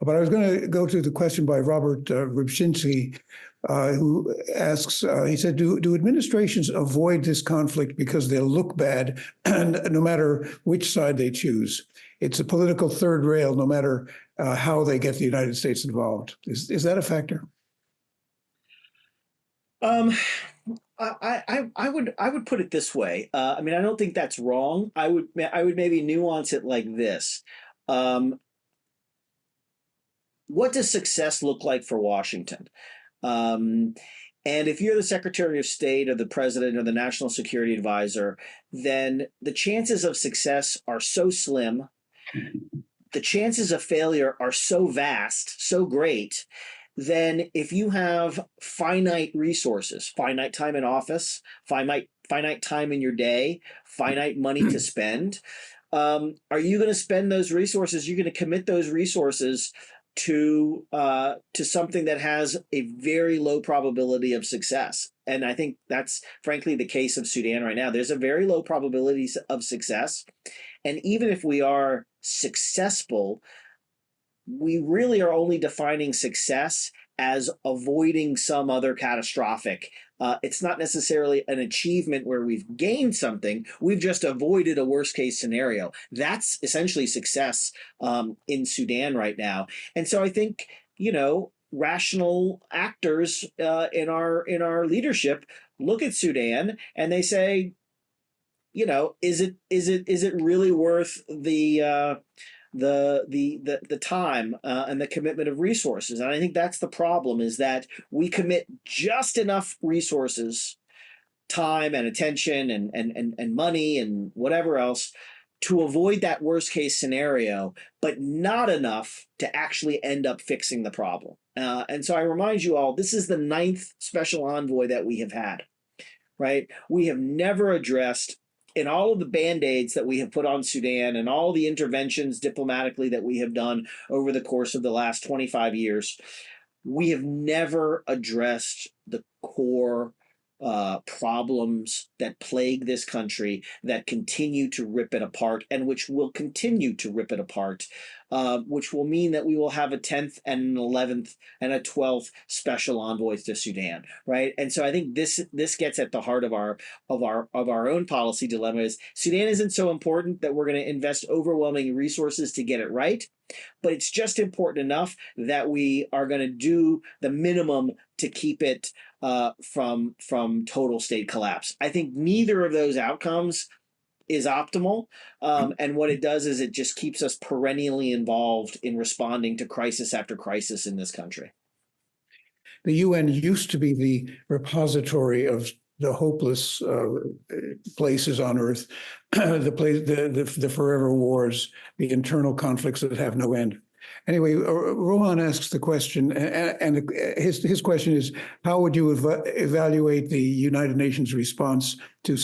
But I was going to go to the question by Robert Rybczynski, who asks, he said, do administrations avoid this conflict because they'll look bad, and no matter which side they choose? It's a political third rail, no matter how they get the United States involved. Is that a factor?
I would put it this way. I mean, I don't think that's wrong. I would maybe nuance it like this. What does success look like for Washington? And if you're the Secretary of State or the President or the National Security Advisor, then the chances of success are so slim. The chances of failure are so vast, so great. Then if you have finite resources, finite time in office, finite time in your day, finite money to spend, are you going to spend those resources? You're going to commit those resources to something that has a very low probability of success. And I think that's frankly the case of Sudan right now. There's a very low probability of success. And even if we are successful, we really are only defining success as avoiding some other catastrophic. It's not necessarily an achievement where we've gained something. We've just avoided a worst case scenario. That's essentially success in Sudan right now. And so I think, rational actors in our leadership look at Sudan and they say, is it really worth the time and the commitment of resources? And I think that's the problem, is that we commit just enough resources, time and attention and money and whatever else to avoid that worst case scenario, but not enough to actually end up fixing the problem. And so I remind you all, this is the 9th special envoy that we have had, right? We have never addressed, in all of the Band-Aids that we have put on Sudan and all the interventions diplomatically that we have done over the course of the last 25 years, we have never addressed the core problems that plague this country, that continue to rip it apart and which will continue to rip it apart, which will mean that we will have a 10th and an 11th and a 12th special envoys to Sudan, right? And so I think this gets at the heart of our own policy dilemma. Is Sudan isn't so important that we're going to invest overwhelming resources to get it right, but it's just important enough that we are going to do the minimum to keep it from total state collapse. I think neither of those outcomes is optimal. And what it does is it just keeps us perennially involved in responding to crisis after crisis in this country.
The UN used to be the repository of the hopeless places on Earth, the forever wars, the internal conflicts that have no end. Anyway, Rohan asks the question, and his question is, how would you evaluate the United Nations response to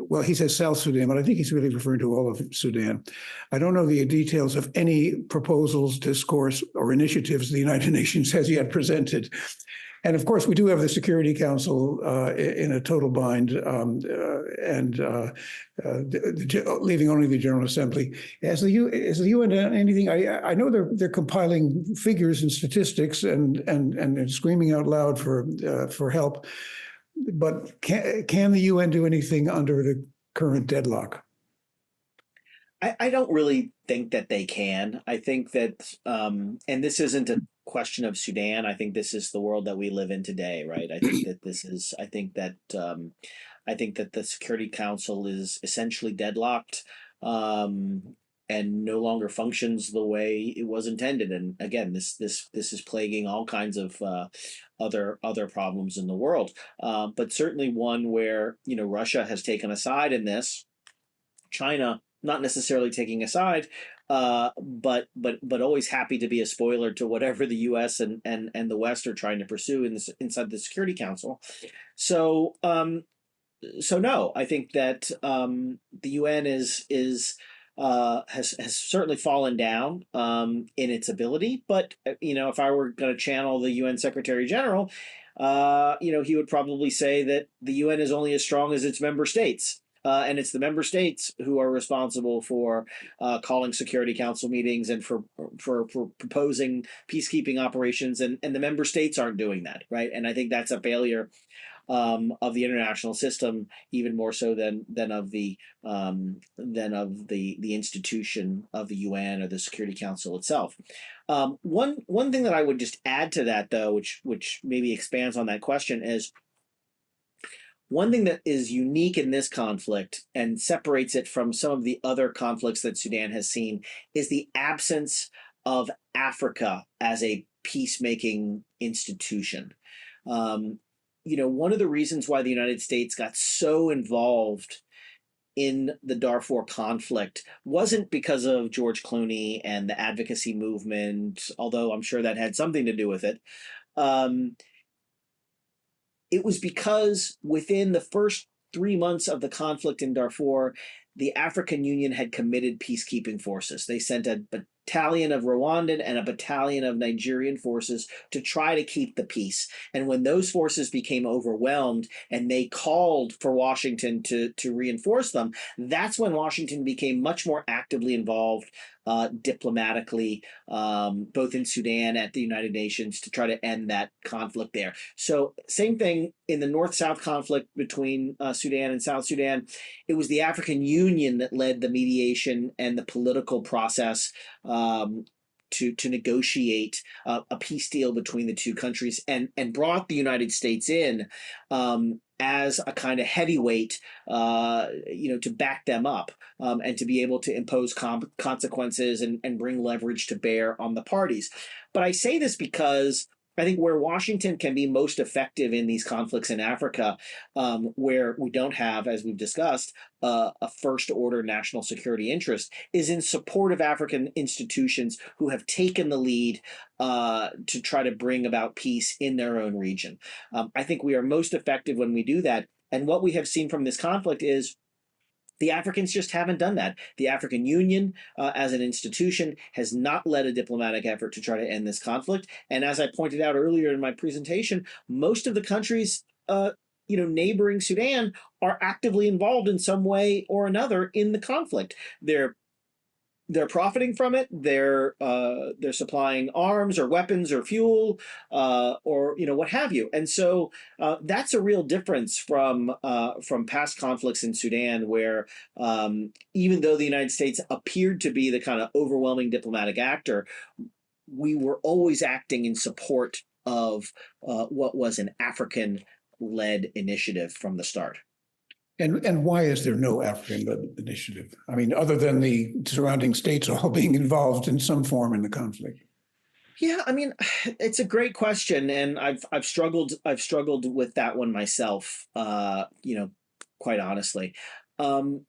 well, he says South Sudan, but I think he's really referring to all of Sudan. I don't know the details of any proposals, discourse, or initiatives the United Nations has yet presented. And of course, we do have the Security Council in a total bind, leaving only the General Assembly. Has the UN done anything? I know they're compiling figures and statistics and screaming out loud for help, but can the UN do anything under the current deadlock?
I don't really think that they can. I think that, and this isn't a question of Sudan. I think this is the world that we live in today, right? I think that I think that the Security Council is essentially deadlocked, and no longer functions the way it was intended. And again, this is plaguing all kinds of other problems in the world, but certainly one where Russia has taken a side in this. China not necessarily taking a side, but always happy to be a spoiler to whatever the U.S. and the West are trying to pursue inside the Security Council. So no, I think that the UN has certainly fallen down in its ability. But if I were going to channel the UN Secretary General, he would probably say that the UN is only as strong as its member states. And it's the member states who are responsible for calling Security Council meetings and for proposing peacekeeping operations, and the member states aren't doing that, right? And I think that's a failure of the international system, even more so than of the institution of the UN or the Security Council itself. One thing that I would just add to that, though, which maybe expands on that question, is one thing that is unique in this conflict and separates it from some of the other conflicts that Sudan has seen is the absence of Africa as a peacemaking institution. One of the reasons why the United States got so involved in the Darfur conflict wasn't because of George Clooney and the advocacy movement, although I'm sure that had something to do with it. It was because within the first 3 months of the conflict in Darfur, the African Union had committed peacekeeping forces. They sent a battalion of Rwandan and a battalion of Nigerian forces to try to keep the peace. And when those forces became overwhelmed and they called for Washington to reinforce them, that's when Washington became much more actively involved diplomatically, both in Sudan at the United Nations, to try to end that conflict there. So same thing in the North-South conflict between Sudan and South Sudan. It was the African Union that led the mediation and the political process to negotiate a peace deal between the two countries, and brought the United States in as a kind of heavyweight, to back them up, and to be able to impose consequences and bring leverage to bear on the parties. But I say this because I think where Washington can be most effective in these conflicts in Africa, where we don't have, as we've discussed, a first-order national security interest, is in support of African institutions who have taken the lead to try to bring about peace in their own region. I think we are most effective when we do that. And what we have seen from this conflict is the Africans just haven't done that. The African Union, as an institution, has not led a diplomatic effort to try to end this conflict. And as I pointed out earlier in my presentation, most of the countries, neighboring Sudan, are actively involved in some way or another in the conflict. They're profiting from it. They're supplying arms or weapons or fuel, or what have you. And so that's a real difference from past conflicts in Sudan, where even though the United States appeared to be the kind of overwhelming diplomatic actor, we were always acting in support of what was an African-led initiative from the start.
And why is there no African-led initiative? I mean, other than the surrounding states all being involved in some form in the conflict.
Yeah, I mean, it's a great question, and I've struggled with that one myself. Quite honestly, um,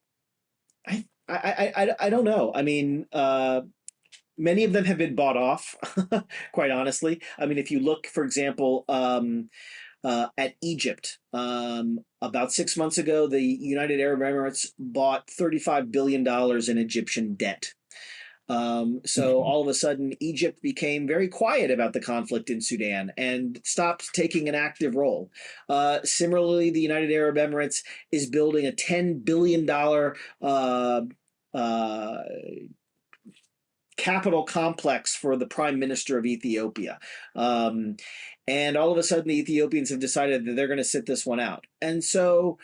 I don't know. I mean, many of them have been bought off. Quite honestly, I mean, if you look, for example, at Egypt, about 6 months ago, the United Arab Emirates bought $35 billion in Egyptian debt. So all of a sudden, Egypt became very quiet about the conflict in Sudan and stopped taking an active role. Similarly, the United Arab Emirates is building a $10 billion uh, capital complex for the prime minister of Ethiopia. And all of a sudden, the Ethiopians have decided that they're going to sit this one out. And so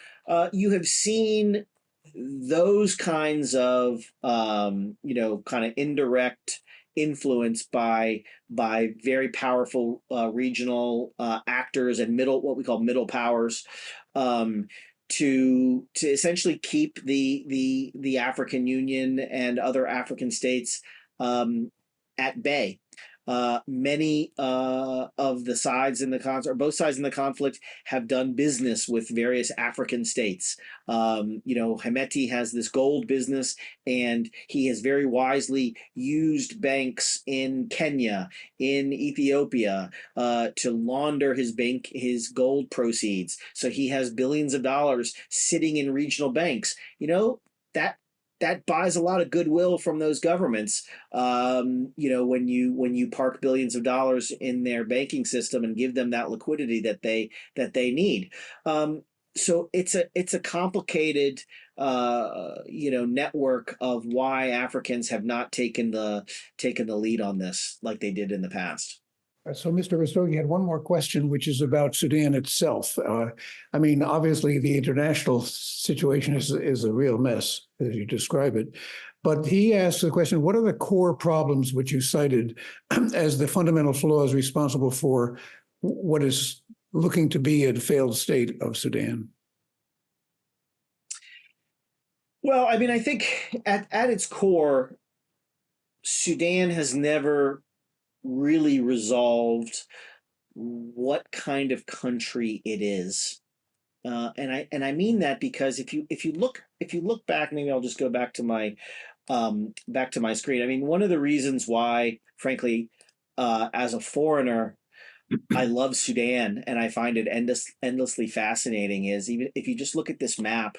you have seen those kinds of kind of indirect influence by very powerful regional actors and what we call middle powers, to essentially keep the African Union and other African states at bay. Many of the sides in the conflict, or both sides in the conflict, have done business with various African states. Hemeti has this gold business, and he has very wisely used banks in Kenya, in Ethiopia, to launder his gold proceeds. So he has billions of dollars sitting in regional banks. That buys a lot of goodwill from those governments. When you park billions of dollars in their banking system and give them that liquidity that they need. So it's a complicated network of why Africans have not taken the lead on this like they did in the past.
So, Mr. Rastogi had one more question, which is about Sudan itself. I mean, obviously, the international situation is a real mess, as you describe it. But he asked the question, what are the core problems which you cited as the fundamental flaws responsible for what is looking to be a failed state of Sudan?
Well, I mean, I think at its core, Sudan has never really resolved what kind of country it is. And I mean that because if you look back, maybe I'll just go back to my screen. I mean, one of the reasons why, frankly, as a foreigner, I love Sudan and I find it endlessly fascinating is, even if you just look at this map,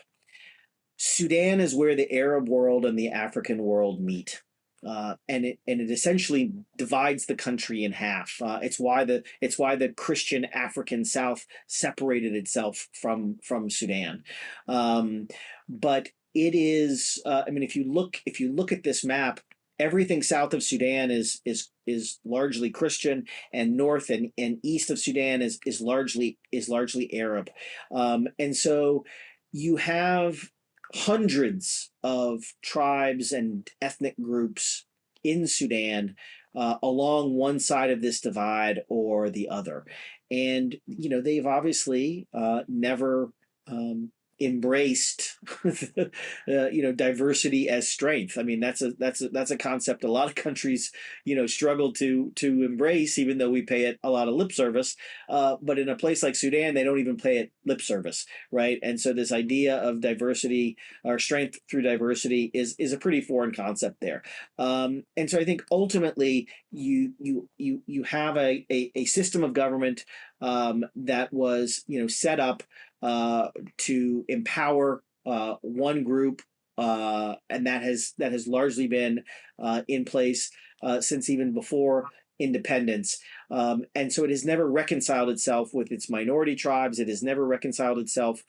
Sudan is where the Arab world and the African world meet. And it essentially divides the country in half. It's why the Christian African South separated itself from Sudan. But it is, I mean, if you look at this map, everything south of Sudan is largely Christian, and north and east of Sudan is largely Arab. And so you have hundreds of tribes and ethnic groups in Sudan along one side of this divide or the other. And, they've obviously never embraced diversity as strength. I mean, that's a concept a lot of countries struggle to embrace, even though we pay it a lot of lip service. But in a place like Sudan, they don't even pay it lip service, right? And so this idea of diversity or strength through diversity is a pretty foreign concept there. And so I think ultimately you have a system of government that was set up to empower one group, and that has largely been in place since even before independence. And so it has never reconciled itself with its minority tribes. It has never reconciled itself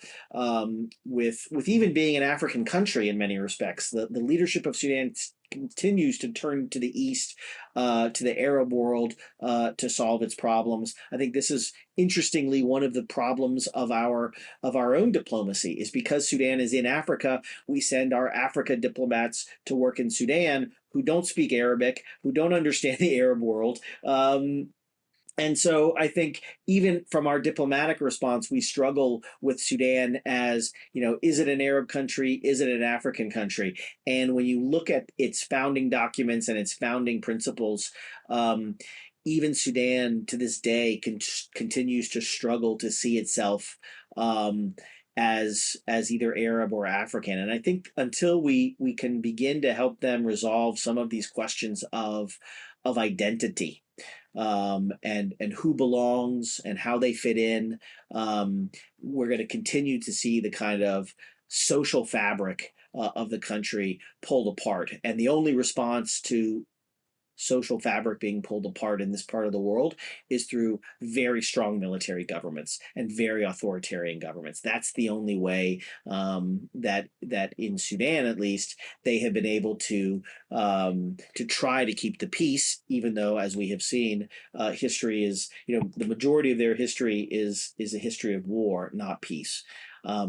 with even being an African country in many respects. The leadership of Sudan continues to turn to the east, to the Arab world, to solve its problems. I think this is, interestingly, one of the problems of our own diplomacy is because Sudan is in Africa. We send our Africa diplomats to work in Sudan who don't speak Arabic, who don't understand the Arab world. And so I think even from our diplomatic response, we struggle with Sudan as, is it an Arab country? Is it an African country? And when you look at its founding documents and its founding principles, even Sudan to this day continues to struggle to see itself as either Arab or African. And I think until we can begin to help them resolve some of these questions of identity, and who belongs and how they fit in, we're going to continue to see the kind of social fabric of the country pulled apart. And the only response to social fabric being pulled apart in this part of the world is through very strong military governments and very authoritarian governments. That's the only way that in Sudan, at least, they have been able to try to keep the peace, even though, as we have seen, history is, the majority of their history is a history of war, not peace.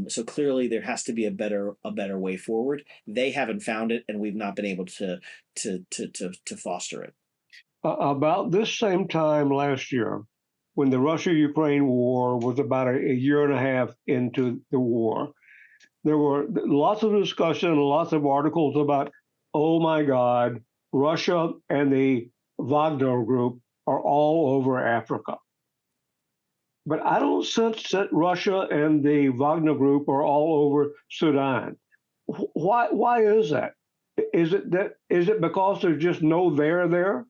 So clearly there has to be a better way forward. They haven't found it, and we've not been able to foster it.
About this same time last year, when the Russia-Ukraine war was about a year and a half into the war, there were lots of discussion, lots of articles about, oh my God, Russia and the Wagner Group are all over Africa. But I don't sense that Russia and the Wagner Group are all over Sudan. Why is that? Is it because there's just no there?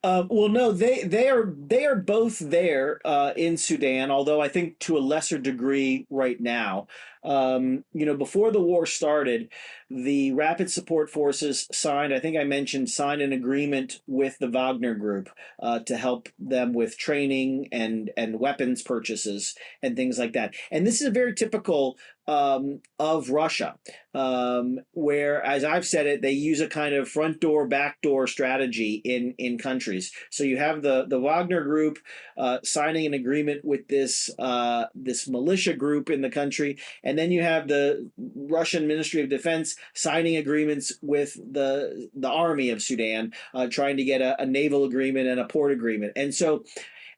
Well, no, they are both there in Sudan, although I think to a lesser degree right now. Before the war started, the Rapid Support Forces signed, I think I mentioned, signed an agreement with the Wagner Group to help them with training and weapons purchases and things like that. And this is very typical of Russia, where, as I've said it, they use a kind of front door, back door strategy in countries. So you have the Wagner Group signing an agreement with this militia group in the country, and then you have the Russian Ministry of Defense signing agreements with the army of Sudan, trying to get a naval agreement and a port agreement.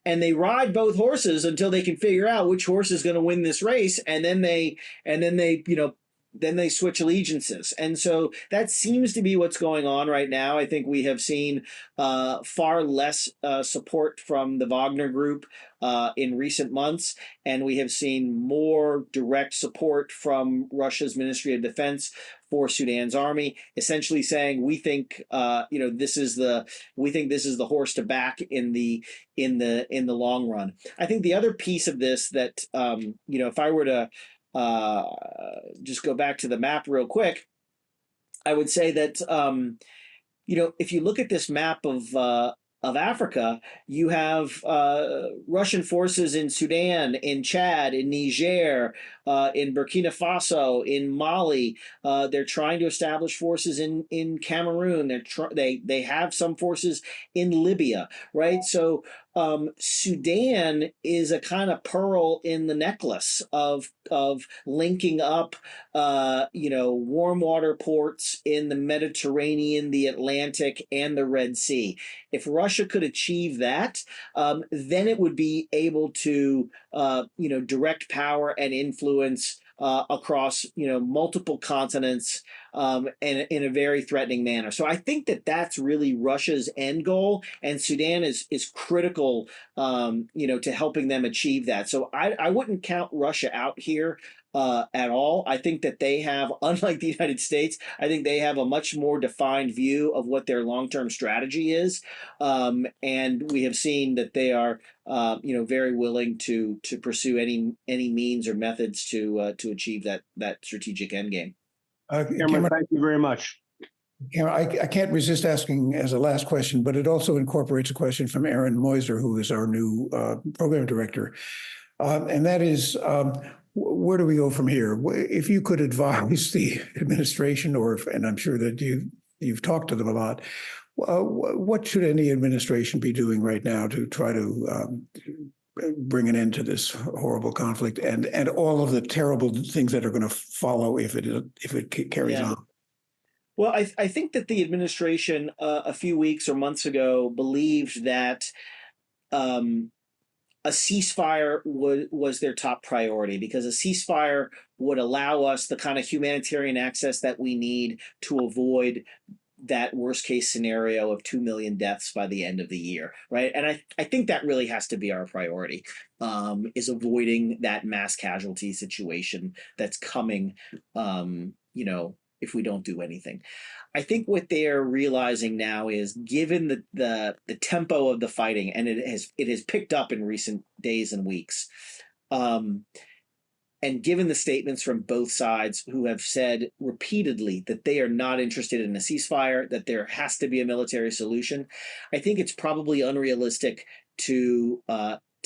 And they ride both horses until they can figure out which horse is going to win this race, and then they switch allegiances. And so that seems to be what's going on right now. I think we have seen far less support from the Wagner Group in recent months, and we have seen more direct support from Russia's Ministry of Defense for Sudan's army, essentially saying, we think this is the horse to back in the long run. I think the other piece of this that if I were to just go back to the map real quick, I would say that if you look at this map of Africa, you have Russian forces in Sudan, in Chad, in Niger, in Burkina Faso, in Mali. They're trying to establish forces in Cameroon. They have some forces in Libya, right? So Sudan is a kind of pearl in the necklace of linking up, warm water ports in the Mediterranean, the Atlantic, and the Red Sea. If Russia could achieve that, then it would be able to, direct power and influence across, multiple continents in a very threatening manner. So I think that that's really Russia's end goal, and Sudan is critical, to helping them achieve that. So I wouldn't count Russia out here at all. I think that they have, unlike the United States, I think they have a much more defined view of what their long-term strategy is, and we have seen that they are, very willing to pursue any means or methods to achieve that strategic endgame.
Cameron, thank you very much.
I can't resist asking as a last question, but it also incorporates a question from Aaron Moiser, who is our new program director, and that is, where do we go from here? If you could advise the administration, and I'm sure that you've talked to them a lot, what should any administration be doing right now to try to bring an end to this horrible conflict and all of the terrible things that are going to follow if it carries on?
Well, I think that the administration a few weeks or months ago believed that um, a ceasefire was their top priority, because a ceasefire would allow us the kind of humanitarian access that we need to avoid that worst case scenario of 2 million deaths by the end of the year, right? And I think that really has to be our priority, is avoiding that mass casualty situation that's coming, if we don't do anything. I think what they're realizing now is, given the tempo of the fighting, and it has picked up in recent days and weeks, and given the statements from both sides, who have said repeatedly that they are not interested in a ceasefire, that there has to be a military solution, I think it's probably unrealistic to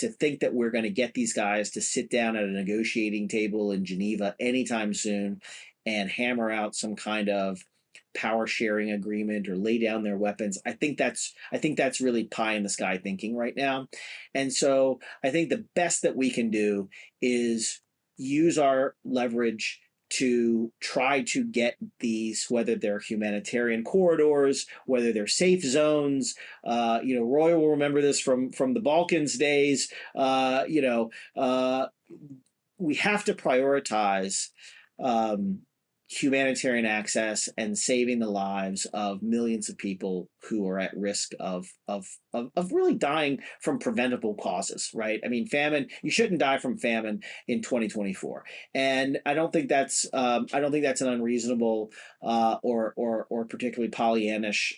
think that we're going to get these guys to sit down at a negotiating table in Geneva anytime soon and hammer out some kind of power sharing agreement or lay down their weapons. I think that's really pie in the sky thinking right now. And so I think the best that we can do is use our leverage to try to get these, whether they're humanitarian corridors, whether they're safe zones. Roy will remember this from the Balkans days. We have to prioritize humanitarian access and saving the lives of millions of people who are at risk of really dying from preventable causes, right? I mean, famine, you shouldn't die from famine in 2024. And I don't think that's an unreasonable or particularly Pollyannish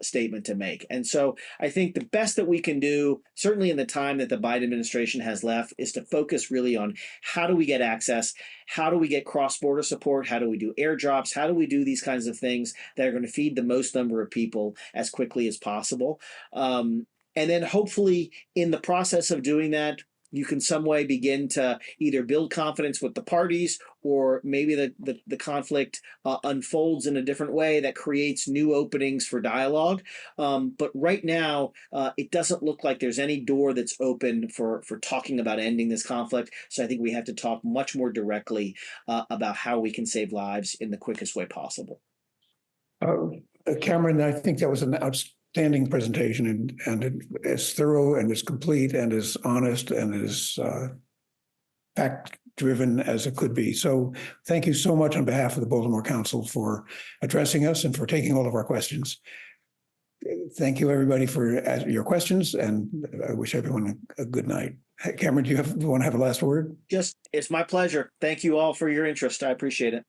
statement to make. And so I think the best that we can do, certainly in the time that the Biden administration has left, is to focus really on how do we get access, how do we get cross-border support, how do we do airdrops, how do we do these kinds of things that are going to feed the most number of people as quickly as possible. And then hopefully in the process of doing that, you can some way begin to either build confidence with the parties, or maybe the conflict unfolds in a different way that creates new openings for dialogue. But right now, it doesn't look like there's any door that's open for talking about ending this conflict. So I think we have to talk much more directly about how we can save lives in the quickest way possible.
Cameron, I think that was an outstanding presentation, and as thorough and as complete and as honest and as fact-driven as it could be. So thank you so much on behalf of the Baltimore Council for addressing us and for taking all of our questions. Thank you, everybody, for your questions, and I wish everyone a good night. Cameron, do you want to have a last word?
It's my pleasure. Thank you all for your interest. I appreciate it.